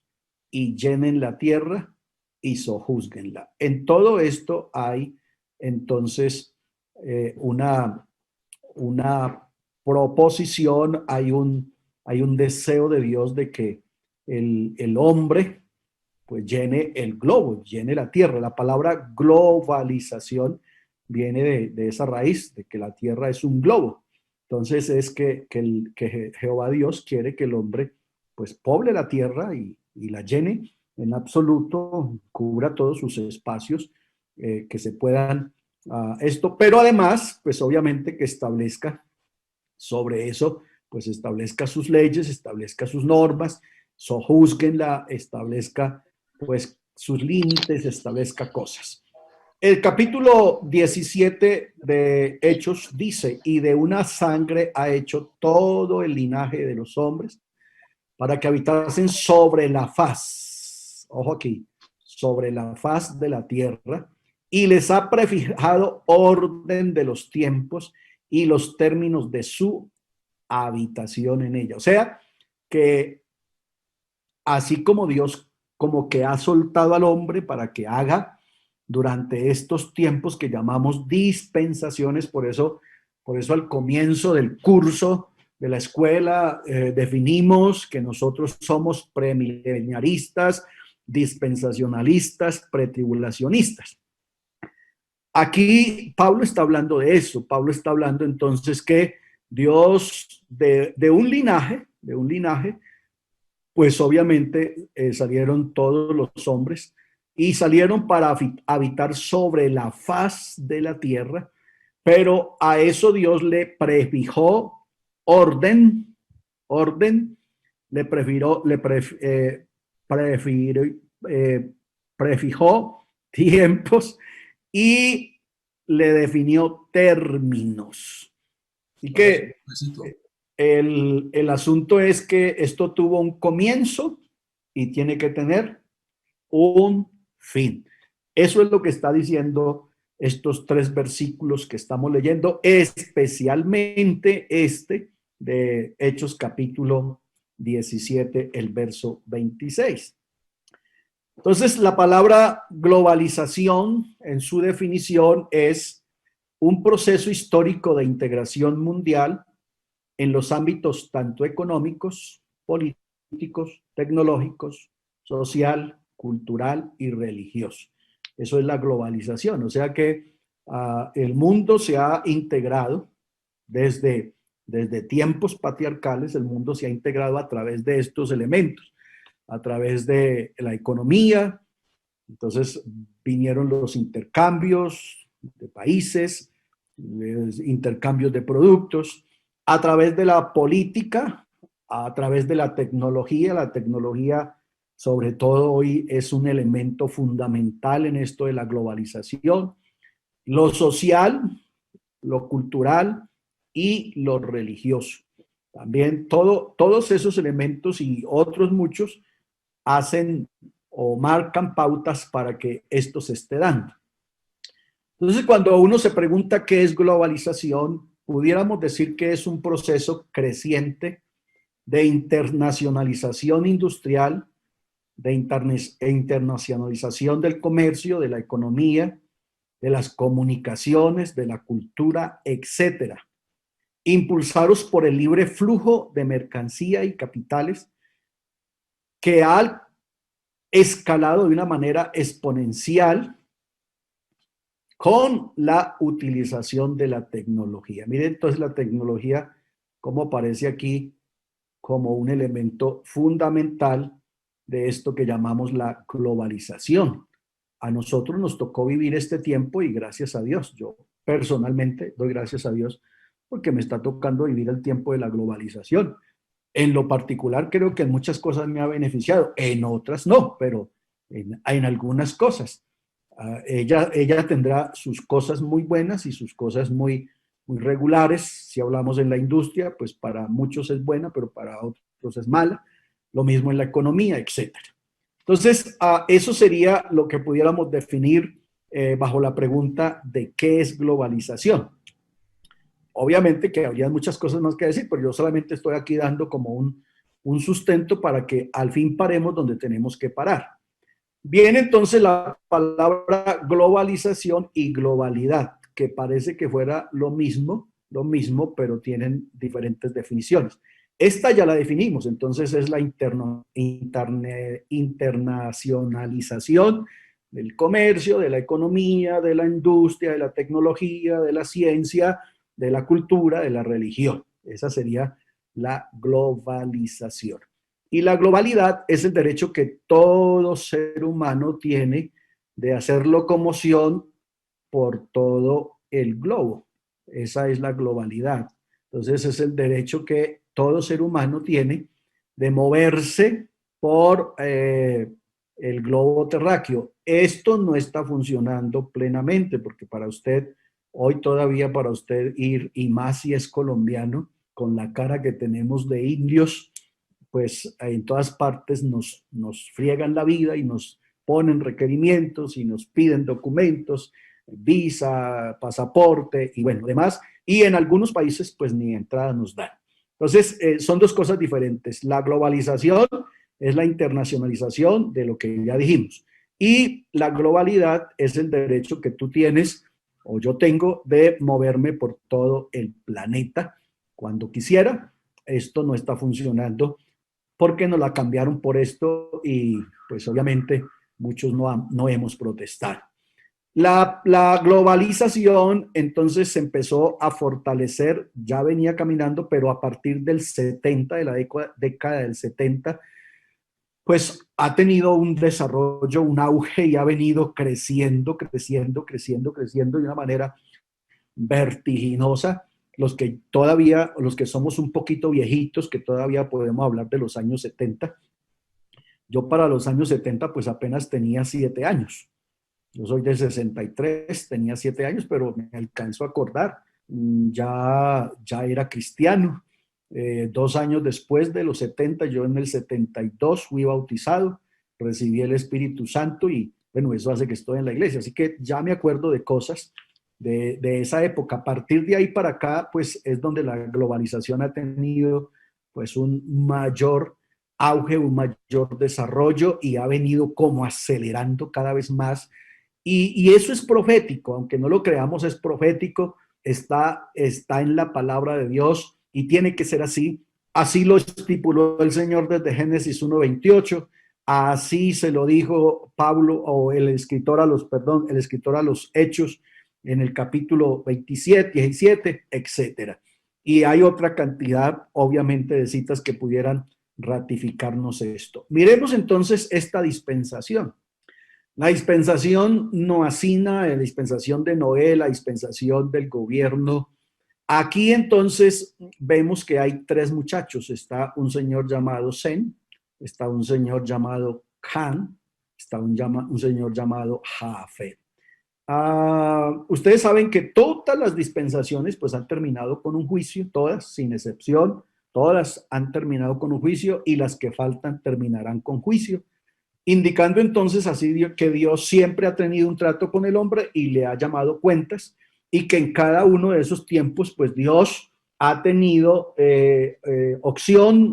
y llenen la tierra y sojúzguenla. En todo esto hay entonces una proposición, hay un deseo de Dios de que el hombre pues llene el globo, llene la tierra. La palabra globalización viene de esa raíz, de que la tierra es un globo. Entonces es que Jehová Dios quiere que el hombre pues poble la tierra y la llene en absoluto, cubra todos sus espacios que se puedan esto, pero además, pues obviamente que establezca sobre eso, pues establezca sus leyes, establezca sus normas, sojúzguenla, establezca pues sus límites, establezca cosas. El capítulo 17 de Hechos dice, y de una sangre ha hecho todo el linaje de los hombres para que habitasen sobre la faz, ojo aquí, sobre la faz de la tierra, y les ha prefijado orden de los tiempos y los términos de su habitación en ella. O sea, que así como Dios como que ha soltado al hombre para que haga durante estos tiempos que llamamos dispensaciones, por eso al comienzo del curso de la escuela definimos que nosotros somos premileniaristas, dispensacionalistas, pretribulacionistas. Aquí Pablo está hablando de eso. Pablo está hablando entonces que Dios de un linaje, pues obviamente salieron todos los hombres y salieron para habitar sobre la faz de la tierra, pero a eso Dios le prefijó orden, prefijó tiempos y le definió términos. Así que el asunto es que esto tuvo un comienzo y tiene que tener un fin. Eso es lo que está diciendo estos 3 versículos que estamos leyendo, especialmente este de Hechos capítulo 17, el verso 26. Entonces, la palabra globalización en su definición es un proceso histórico de integración mundial en los ámbitos tanto económicos, políticos, tecnológicos, social, cultural y religioso. Eso es la globalización, o sea que el mundo se ha integrado desde tiempos patriarcales, el mundo se ha integrado a través de estos elementos, a través de la economía. Entonces vinieron los intercambios de países, intercambios de productos, a través de la política, a través de la tecnología sobre todo hoy es un elemento fundamental en esto de la globalización, lo social, lo cultural y lo religioso. También todos esos elementos y otros muchos hacen o marcan pautas para que esto se esté dando. Entonces, cuando uno se pregunta qué es globalización, pudiéramos decir que es un proceso creciente de internacionalización industrial, de internacionalización del comercio, de la economía, de las comunicaciones, de la cultura, etcétera, impulsados por el libre flujo de mercancía y capitales que ha escalado de una manera exponencial con la utilización de la tecnología. Miren entonces la tecnología cómo aparece aquí como un elemento fundamental de esto que llamamos la globalización. A nosotros nos tocó vivir este tiempo y gracias a Dios, yo personalmente doy gracias a Dios porque me está tocando vivir el tiempo de la globalización. En lo particular creo que en muchas cosas me ha beneficiado, en otras no, pero en algunas cosas. Ella tendrá sus cosas muy buenas y sus cosas muy regulares. Si hablamos en la industria, pues para muchos es buena, pero para otros es mala. Lo mismo en la economía, etcétera. Entonces, eso sería lo que pudiéramos definir bajo la pregunta de qué es globalización. Obviamente que habría muchas cosas más que decir, pero yo solamente estoy aquí dando como un sustento para que al fin paremos donde tenemos que parar. Viene entonces la palabra globalización y globalidad, que parece que fuera lo mismo, pero tienen diferentes definiciones. Esta ya la definimos, entonces es la internacionalización del comercio, de la economía, de la industria, de la tecnología, de la ciencia, de la cultura, de la religión. Esa sería la globalización. Y la globalidad es el derecho que todo ser humano tiene de hacer locomoción por todo el globo. Esa es la globalidad. Entonces es el derecho que todo ser humano tiene de moverse por el globo terráqueo. Esto no está funcionando plenamente porque para usted, hoy todavía para usted ir, y más si es colombiano, con la cara que tenemos de indios, pues en todas partes nos friegan la vida y nos ponen requerimientos y nos piden documentos, visa, pasaporte y bueno, demás. Y en algunos países pues ni entrada nos dan. Entonces son dos cosas diferentes. La globalización es la internacionalización de lo que ya dijimos. Y la globalidad es el derecho que tú tienes o yo tengo de moverme por todo el planeta cuando quisiera. Esto no está funcionando porque nos la cambiaron por esto y pues obviamente muchos no hemos protestado. La globalización entonces se empezó a fortalecer, ya venía caminando, pero a partir del 70, de la década del 70, pues ha tenido un desarrollo, un auge y ha venido creciendo de una manera vertiginosa. Los que somos un poquito viejitos, que todavía podemos hablar de los años 70. Yo para los años 70 pues apenas tenía 7 años. Yo soy del 63, tenía 7 años, pero me alcanzo a acordar. Ya era cristiano. 2 años después de los 70, yo en el 72 fui bautizado, recibí el Espíritu Santo y bueno, eso hace que estoy en la iglesia. Así que ya me acuerdo de cosas de esa época. A partir de ahí para acá, pues es donde la globalización ha tenido pues un mayor auge, un mayor desarrollo y ha venido como acelerando cada vez más. Y eso es profético, aunque no lo creamos, es profético, está en la palabra de Dios y tiene que ser así. Así lo estipuló el Señor desde Génesis 1:28, así se lo dijo Pablo o el escritor a los Hechos en el capítulo 27, 17, etcétera. Y hay otra cantidad, obviamente, de citas que pudieran ratificarnos esto. Miremos entonces esta dispensación. La dispensación noasina, la dispensación de Noé, la dispensación del gobierno. Aquí entonces vemos que hay 3 muchachos. Está un señor llamado Sem, está un señor llamado Can, está un señor llamado Jafet. Ustedes saben que todas las dispensaciones pues han terminado con un juicio, todas sin excepción, todas han terminado con un juicio y las que faltan terminarán con juicio, indicando entonces así que Dios siempre ha tenido un trato con el hombre y le ha llamado cuentas y que en cada uno de esos tiempos pues Dios ha tenido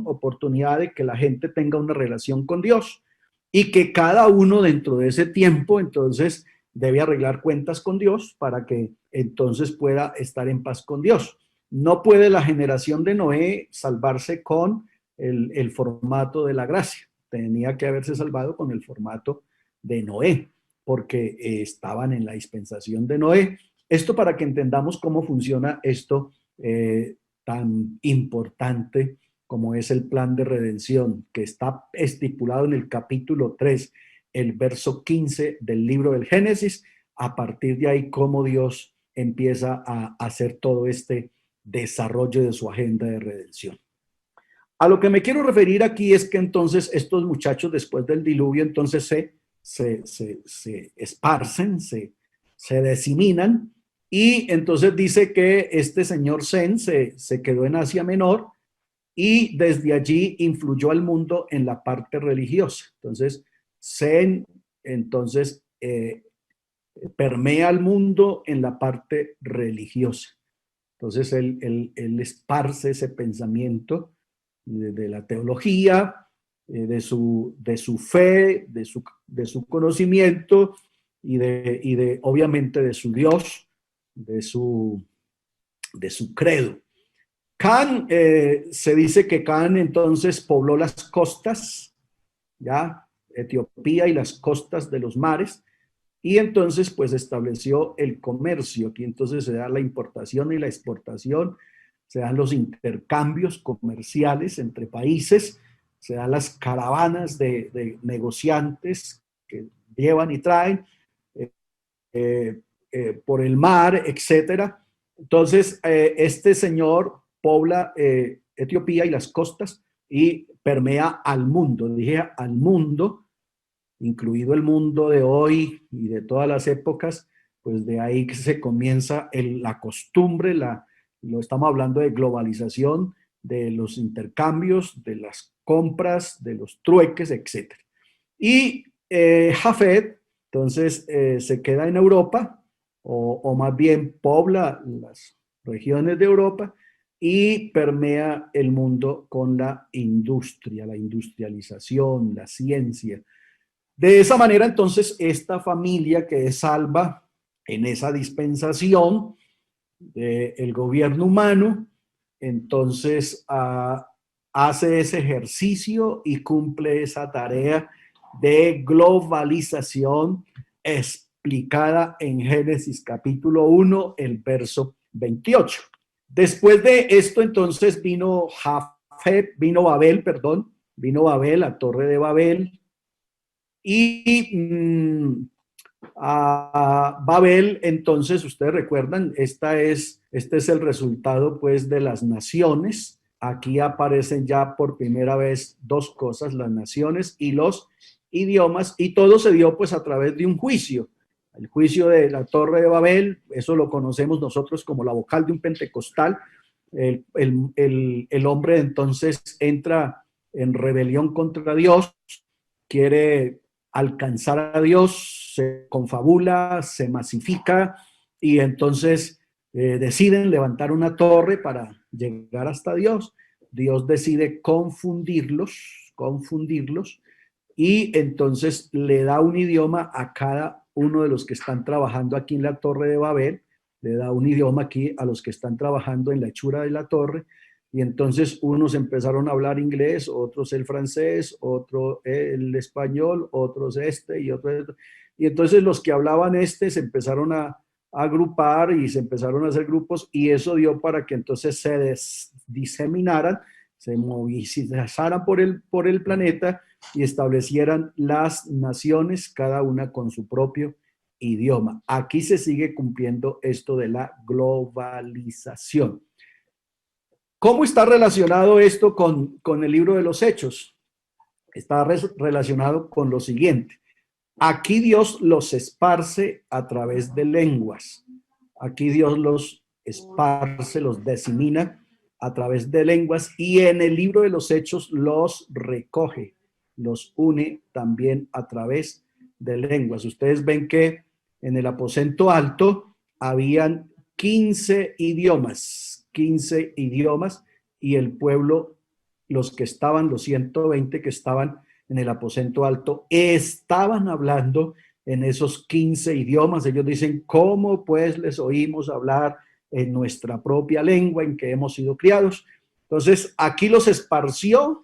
oportunidad de que la gente tenga una relación con Dios y que cada uno dentro de ese tiempo entonces debe arreglar cuentas con Dios para que entonces pueda estar en paz con Dios. No puede la generación de Noé salvarse con el formato de la gracia. Tenía que haberse salvado con el formato de Noé, porque estaban en la dispensación de Noé. Esto para que entendamos cómo funciona esto tan importante como es el plan de redención, que está estipulado en el capítulo 3, el verso 15 del libro del Génesis. A partir de ahí, cómo Dios empieza a hacer todo este desarrollo de su agenda de redención. A lo que me quiero referir aquí es que entonces estos muchachos después del diluvio entonces se esparcen, se diseminan y entonces dice que este señor Sem se quedó en Asia Menor y desde allí influyó al mundo en la parte religiosa. Entonces Sem entonces permea al mundo en la parte religiosa. Entonces él esparce ese pensamiento de la teología, de su fe, de su conocimiento y de obviamente de su Dios, de su credo. Can, se dice que Can entonces pobló las costas, ya, Etiopía y las costas de los mares, y entonces pues estableció el comercio. Aquí entonces se da la importación y la exportación, se dan los intercambios comerciales entre países, se dan las caravanas de negociantes que llevan y traen. por el mar, etcétera. Entonces, este señor pobla Etiopía y las costas y permea al mundo, dije al mundo, incluido el mundo de hoy y de todas las épocas, pues de ahí que se comienza la costumbre, lo estamos hablando de globalización, de los intercambios, de las compras, de los trueques, etc. Y Jafet, entonces, se queda en Europa, o más bien pobla las regiones de Europa y permea el mundo con la industria, la industrialización, la ciencia. De esa manera, entonces, esta familia que es salva en esa dispensación del gobierno humano, entonces hace ese ejercicio y cumple esa tarea de globalización explicada en Génesis capítulo 1, el verso 28. Después de esto, entonces, vino Babel, la torre de Babel, y Babel, entonces, ustedes recuerdan, este es el resultado, pues, de las naciones. Aquí aparecen ya por primera vez dos cosas, las naciones y los idiomas, y todo se dio, pues, a través de un juicio. El juicio de la Torre de Babel, eso lo conocemos nosotros como la vocal de un pentecostal. El hombre entonces entra en rebelión contra Dios, quiere alcanzar a Dios, se confabula, se masifica y entonces deciden levantar una torre para llegar hasta Dios. Dios decide confundirlos y entonces le da un idioma a cada uno de los que están trabajando aquí en la Torre de Babel, le da un idioma aquí a los que están trabajando en la hechura de la torre, y entonces unos empezaron a hablar inglés, otros el francés, otro el español, otros y otros. Y entonces los que hablaban se empezaron a agrupar y se empezaron a hacer grupos, y eso dio para que entonces se diseminaran, se movilizaran por el planeta y establecieran las naciones, cada una con su propio idioma. Aquí se sigue cumpliendo esto de la globalización. ¿Cómo está relacionado esto con el libro de los Hechos? Está relacionado con lo siguiente. Aquí Dios los esparce a través de lenguas. Aquí Dios los esparce, los disemina a través de lenguas, y en el libro de los Hechos los recoge, los une también a través de lenguas. Ustedes ven que en el aposento alto habían 15 idiomas, y el pueblo, los 120 que estaban en el aposento alto, estaban hablando en esos 15 idiomas. Ellos dicen, ¿cómo pues les oímos hablar en nuestra propia lengua en que hemos sido criados? Entonces, aquí los esparció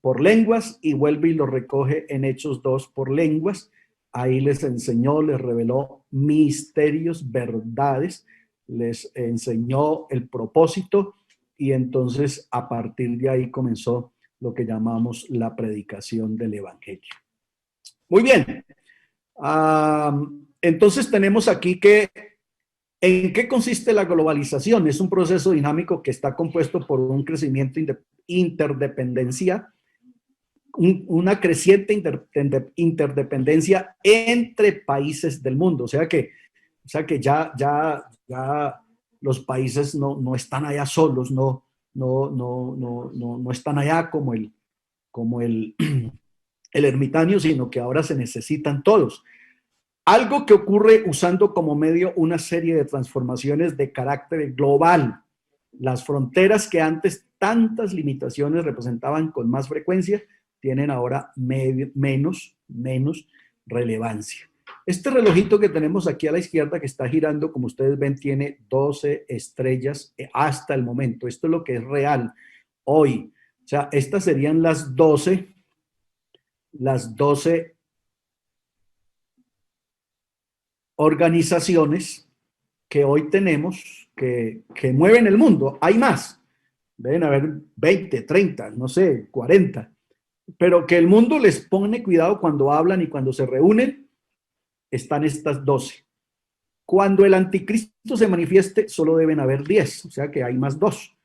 por lenguas y vuelve y los recoge en Hechos 2 por lenguas. Ahí les enseñó, les reveló misterios, verdades, les enseñó el propósito, y entonces a partir de ahí comenzó lo que llamamos la predicación del evangelio. Muy bien. Entonces tenemos aquí que ¿en qué consiste la globalización? Es un proceso dinámico que está compuesto por un crecimiento interdependencia, una creciente interdependencia entre países del mundo. O sea que ya los países no están allá solos, no están allá como el ermitaño, sino que ahora se necesitan todos. Algo que ocurre usando como medio una serie de transformaciones de carácter global. Las fronteras que antes tantas limitaciones representaban con más frecuencia, tienen ahora menos relevancia. Este relojito que tenemos aquí a la izquierda que está girando, como ustedes ven, tiene 12 estrellas hasta el momento. Esto es lo que es real hoy. O sea, estas serían las 12 organizaciones que hoy tenemos que mueven el mundo. Hay más. Deben haber 20, 30, no sé, 40. Pero que el mundo les pone cuidado cuando hablan y cuando se reúnen. están estas 12. Cuando el anticristo se manifieste, solo deben haber 10, o sea que hay más 2.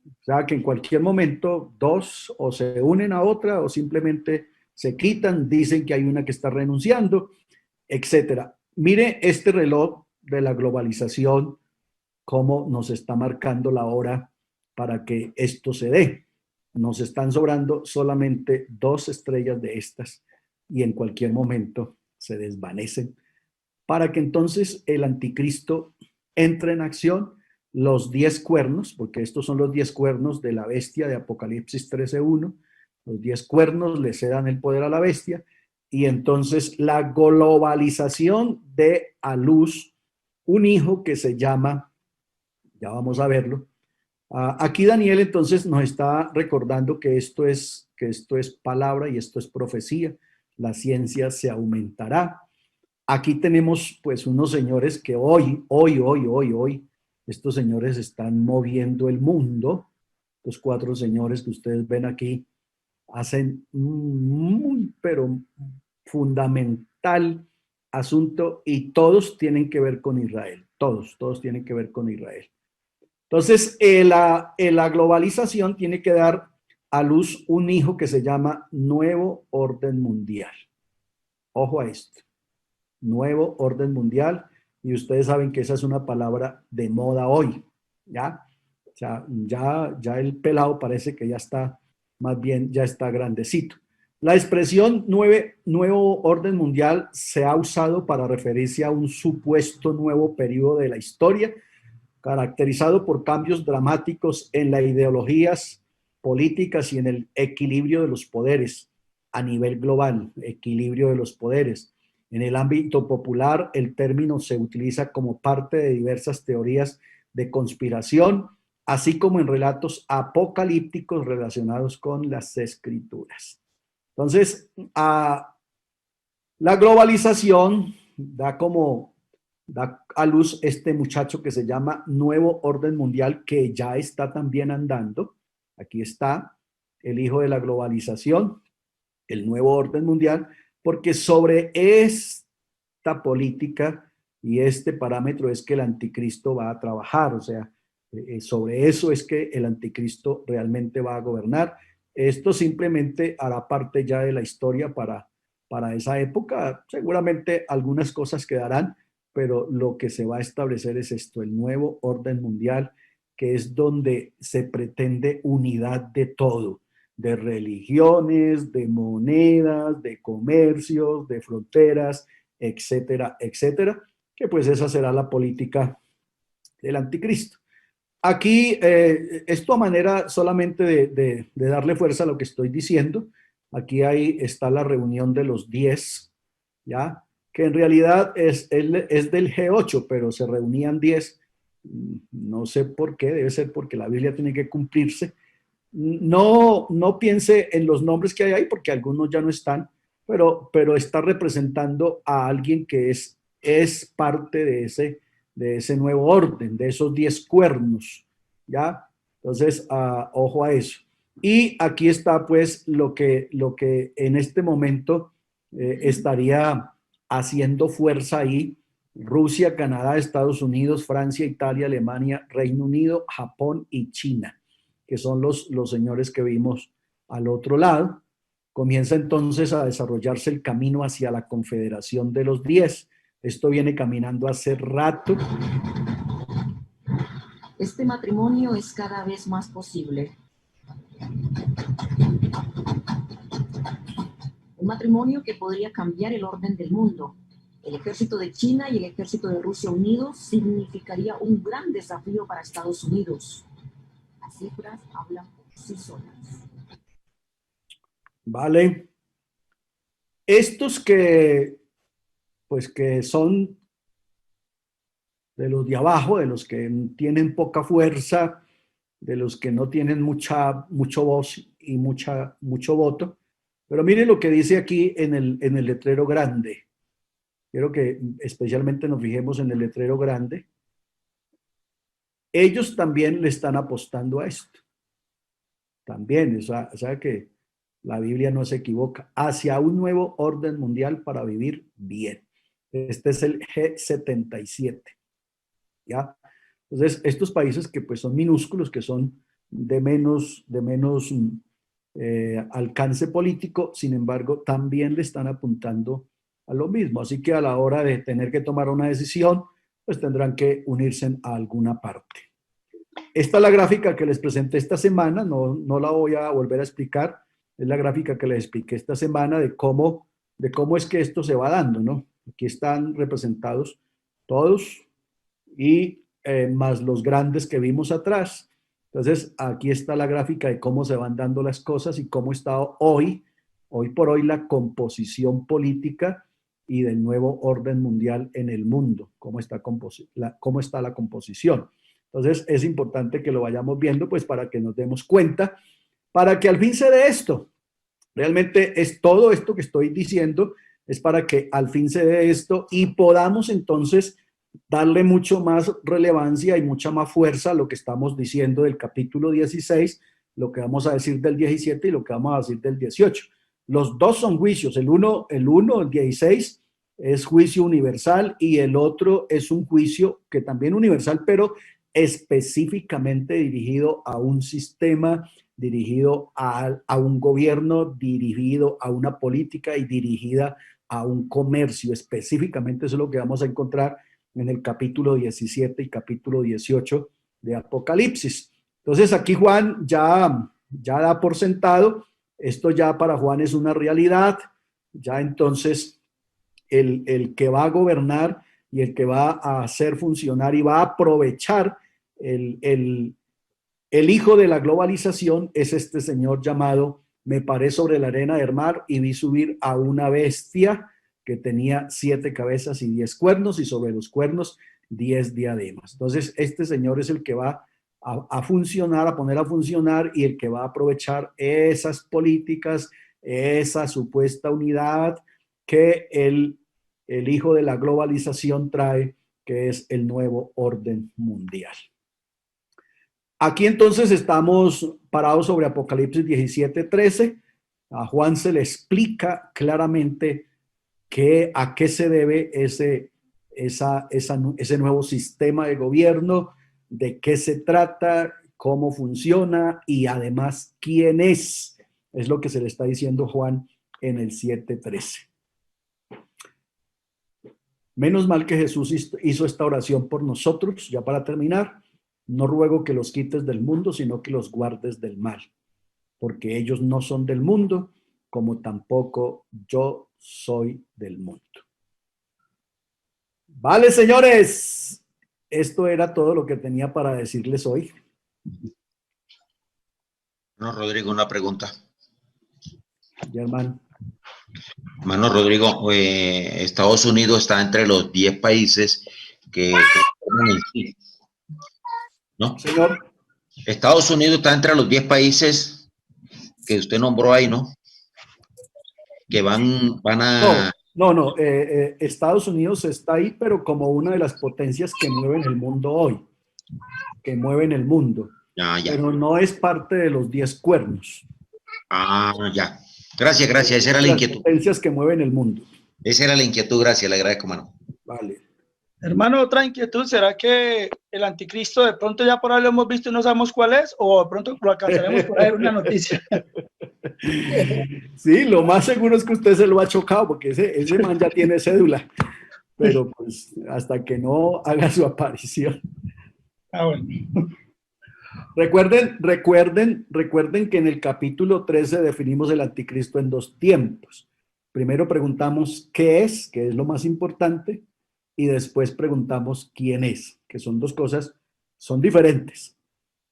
O sea que en cualquier momento 2 o se unen a otra o simplemente se quitan, dicen que hay una que está renunciando, etcétera. Mire este reloj de la globalización, cómo nos está marcando la hora para que esto se dé. Nos están sobrando solamente 2 estrellas de estas y en cualquier momento se desvanecen para que entonces el anticristo entre en acción. Los 10 cuernos, porque estos son los 10 cuernos de la bestia de Apocalipsis 13:1, los 10 cuernos le cedan el poder a la bestia y entonces la globalización de a luz un hijo que se llama, ya vamos a verlo. Aquí Daniel entonces nos está recordando que esto es palabra y esto es profecía. La ciencia se aumentará. Aquí tenemos pues unos señores que hoy, estos señores están moviendo el mundo. Los 4 señores que ustedes ven aquí hacen muy, pero fundamental asunto y todos tienen que ver con Israel. Todos tienen que ver con Israel. Entonces, la globalización tiene que dar a luz un hijo que se llama Nuevo Orden Mundial. Ojo a esto. Nuevo Orden Mundial. Y ustedes saben que esa es una palabra de moda hoy. ¿Ya? O sea, ya el pelado parece que ya está, más bien ya está grandecito. La expresión nuevo orden mundial se ha usado para referirse a un supuesto nuevo periodo de la historia, caracterizado por cambios dramáticos en las ideologías políticas y en el equilibrio de los poderes a nivel global, equilibrio de los poderes. En el ámbito popular, el término se utiliza como parte de diversas teorías de conspiración, así como en relatos apocalípticos relacionados con las escrituras. Entonces, la globalización da a luz este muchacho que se llama Nuevo Orden Mundial, que ya está también andando. Aquí está el hijo de la globalización, el Nuevo Orden Mundial, porque sobre esta política y este parámetro es que el anticristo va a trabajar, o sea, sobre eso es que el anticristo realmente va a gobernar. Esto simplemente hará parte ya de la historia para esa época. Seguramente algunas cosas quedarán, pero lo que se va a establecer es esto, el nuevo orden mundial, que es donde se pretende unidad de todo, de religiones, de monedas, de comercios, de fronteras, etcétera, etcétera, que pues esa será la política del anticristo. Aquí, esto a manera solamente de darle fuerza a lo que estoy diciendo, aquí está la reunión de los 10, ¿ya? Que en realidad es del G8, pero se reunían 10, no sé por qué, debe ser porque la Biblia tiene que cumplirse. No piense en los nombres que hay ahí, porque algunos ya no están, pero está representando a alguien que es parte de ese nuevo orden, de esos 10 cuernos, ¿ya? Entonces, ojo a eso. Y aquí está, pues, lo que en este momento estaría haciendo fuerza ahí: Rusia, Canadá, Estados Unidos, Francia, Italia, Alemania, Reino Unido, Japón y China, que son los señores que vimos al otro lado. Comienza entonces a desarrollarse el camino hacia la confederación de los 10. Esto viene caminando hace rato. Este matrimonio es cada vez más posible. Un matrimonio que podría cambiar el orden del mundo. El ejército de China y el ejército de Rusia unidos significaría un gran desafío para Estados Unidos. Las cifras hablan por sí solas. Vale. Estos que son de los de abajo, de los que tienen poca fuerza, de los que no tienen mucho voz y mucho voto. Pero miren lo que dice aquí en el letrero grande. Quiero que especialmente nos fijemos en el letrero grande. Ellos también le están apostando a esto. También, o sea que la Biblia no se equivoca. Hacia un nuevo orden mundial para vivir bien. Este es el G77, ¿ya? Entonces, estos países que pues son minúsculos, que son de menos alcance político, sin embargo, también le están apuntando a lo mismo. Así que a la hora de tener que tomar una decisión, pues tendrán que unirse a alguna parte. Esta es la gráfica que les presenté esta semana, no la voy a volver a explicar, es la gráfica que les expliqué esta semana de cómo es que esto se va dando, ¿no? Aquí están representados todos y más los grandes que vimos atrás. Entonces, aquí está la gráfica de cómo se van dando las cosas y cómo está hoy por hoy, la composición política y del nuevo orden mundial en el mundo, cómo está la composición. Entonces, es importante que lo vayamos viendo, pues, para que nos demos cuenta, para que al fin se dé esto. Realmente es todo esto que estoy diciendo, es para que al fin se dé esto y podamos entonces darle mucho más relevancia y mucha más fuerza a lo que estamos diciendo del capítulo 16, lo que vamos a decir del 17 y lo que vamos a decir del 18. Los dos son juicios, el 16, es juicio universal y el otro es un juicio que también universal, pero específicamente dirigido a un sistema, dirigido a un gobierno, dirigido a una política y dirigida a un comercio. Específicamente eso es lo que vamos a encontrar en el capítulo 17 y capítulo 18 de Apocalipsis. Entonces aquí Juan ya da por sentado, esto ya para Juan es una realidad, ya entonces el que va a gobernar y el que va a hacer funcionar y va a aprovechar el hijo de la globalización es este señor llamado, me paré sobre la arena del mar y vi subir a una bestia que tenía 7 cabezas y 10 cuernos y sobre los cuernos 10 diademas. Entonces, este señor es el que va a funcionar, a poner a funcionar y el que va a aprovechar esas políticas, esa supuesta unidad que el hijo de la globalización trae, que es el nuevo orden mundial. Aquí entonces estamos parados sobre Apocalipsis 17:13. A Juan se le explica claramente a qué se debe ese nuevo sistema de gobierno, de qué se trata, cómo funciona y además quién es lo que se le está diciendo Juan en el 7:13. Menos mal que Jesús hizo esta oración por nosotros, ya para terminar. No ruego que los quites del mundo, sino que los guardes del mal, porque ellos no son del mundo, como tampoco yo soy del mundo. Vale, señores, esto era todo lo que tenía para decirles hoy. Bueno, Rodrigo, una pregunta. Ya, hermano. Hermano Rodrigo, Estados Unidos está entre los 10 países que ¿no? Señor. Estados Unidos está entre los 10 países que usted nombró ahí, ¿no? Que van a... No, Estados Unidos está ahí, pero como una de las potencias que mueven el mundo hoy, que mueven el mundo. Ya. Pero no es parte de los 10 cuernos. Ah, ya. Gracias, esa era la inquietud. Las potencias que mueven el mundo. Esa era la inquietud, gracias, le agradezco, hermano. Vale. Hermano, otra inquietud, ¿será que el anticristo de pronto ya por ahí lo hemos visto y no sabemos cuál es? ¿O de pronto lo alcanzaremos por ahí en una noticia? Sí, lo más seguro es que usted se lo ha chocado, porque ese man ya tiene cédula. Pero pues hasta que no haga su aparición. Ah, bueno. Recuerden que en el capítulo 13 definimos el anticristo en 2 tiempos. Primero preguntamos qué es lo más importante, y después preguntamos quién es, que son 2 cosas, son diferentes.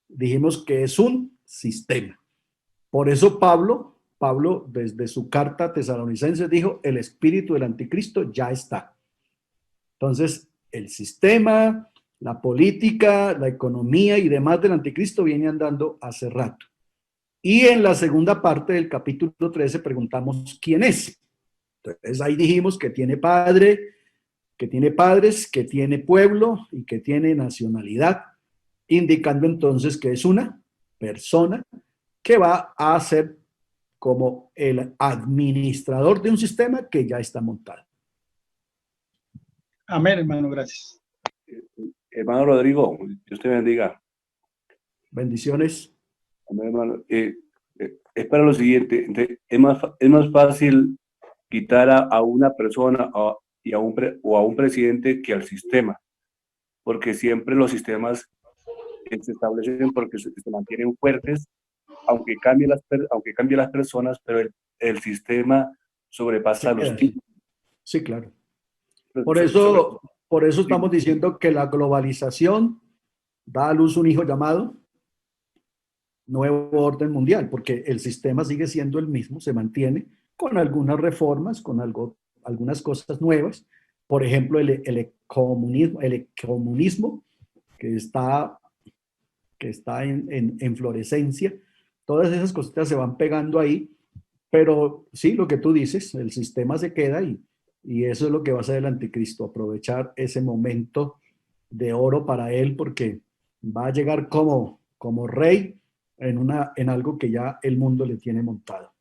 Dijimos que es un sistema. Por eso Pablo, desde su carta a Tesalonicenses, dijo, el espíritu del anticristo ya está. Entonces, el sistema, la política, la economía y demás del anticristo viene andando hace rato. Y en la segunda parte del capítulo 13 preguntamos quién es. Entonces ahí dijimos que tiene padre, que tiene padres, que tiene pueblo y que tiene nacionalidad, indicando entonces que es una persona que va a ser como el administrador de un sistema que ya está montado. Amén, hermano, gracias. Hermano Rodrigo, Dios te bendiga. Bendiciones. Amén, hermano. Es para lo siguiente, es más fácil quitar a una persona o a un presidente que al sistema, porque siempre los sistemas se establecen porque se mantienen fuertes, aunque cambien las personas, pero el sistema sobrepasa los tipos. Sí, claro. Por eso estamos diciendo que la globalización da a luz un hijo llamado nuevo orden mundial, porque el sistema sigue siendo el mismo, se mantiene con algunas reformas, con algunas cosas nuevas. Por ejemplo, el comunismo que está en florescencia. Todas esas cositas se van pegando ahí, pero sí, lo que tú dices, el sistema se queda y eso es lo que va a hacer el anticristo, aprovechar ese momento de oro para él, porque va a llegar como rey en algo que ya el mundo le tiene montado.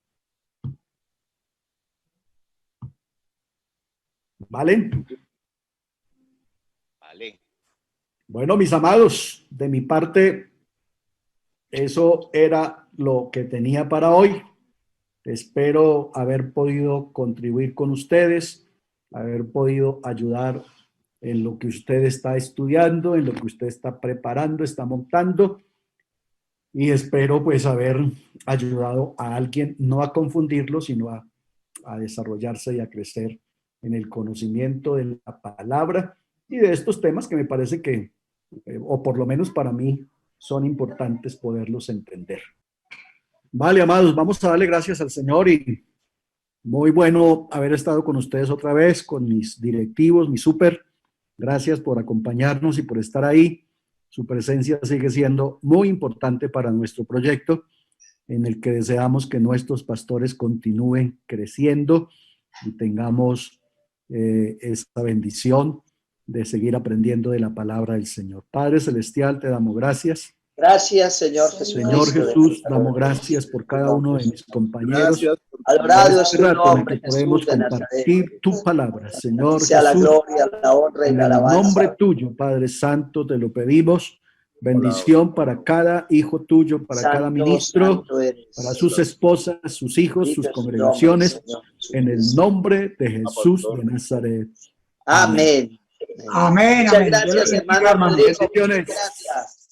¿Vale? Vale. Bueno, mis amados, de mi parte, eso era lo que tenía para hoy. Espero haber podido contribuir con ustedes, haber podido ayudar en lo que usted está estudiando, en lo que usted está preparando, está montando. Y espero pues haber ayudado a alguien, no a confundirlo, sino a desarrollarse y a crecer en el conocimiento de la palabra y de estos temas que me parece que, o por lo menos para mí, son importantes poderlos entender. Vale, amados, vamos a darle gracias al Señor y muy bueno haber estado con ustedes otra vez, con mis directivos, mi súper. Gracias por acompañarnos y por estar ahí. Su presencia sigue siendo muy importante para nuestro proyecto, en el que deseamos que nuestros pastores continúen creciendo y tengamos esta bendición de seguir aprendiendo de la palabra del Señor. Padre Celestial, te damos gracias. Gracias, Señor Jesús. Señor Jesús, damos gracias por cada uno de mis compañeros. Adorado es tu nombre, que podemos Jesús de compartir Nazaret. tu palabra, Señor Sea la Jesús. gloria, la honra y En la el alabanza. nombre tuyo, Padre Santo, te lo pedimos. Bendición para cada hijo tuyo, para cada Santo, ministro, santo eres. para sus esposas, sus hijos, Bendito sus es tu congregaciones, nombre, Señor. en el nombre de Jesús de Nazaret. Amén. Amén. Muchas Amén. gracias, Dios les bendiga, hermano Rodrigo. bendiciones. Gracias.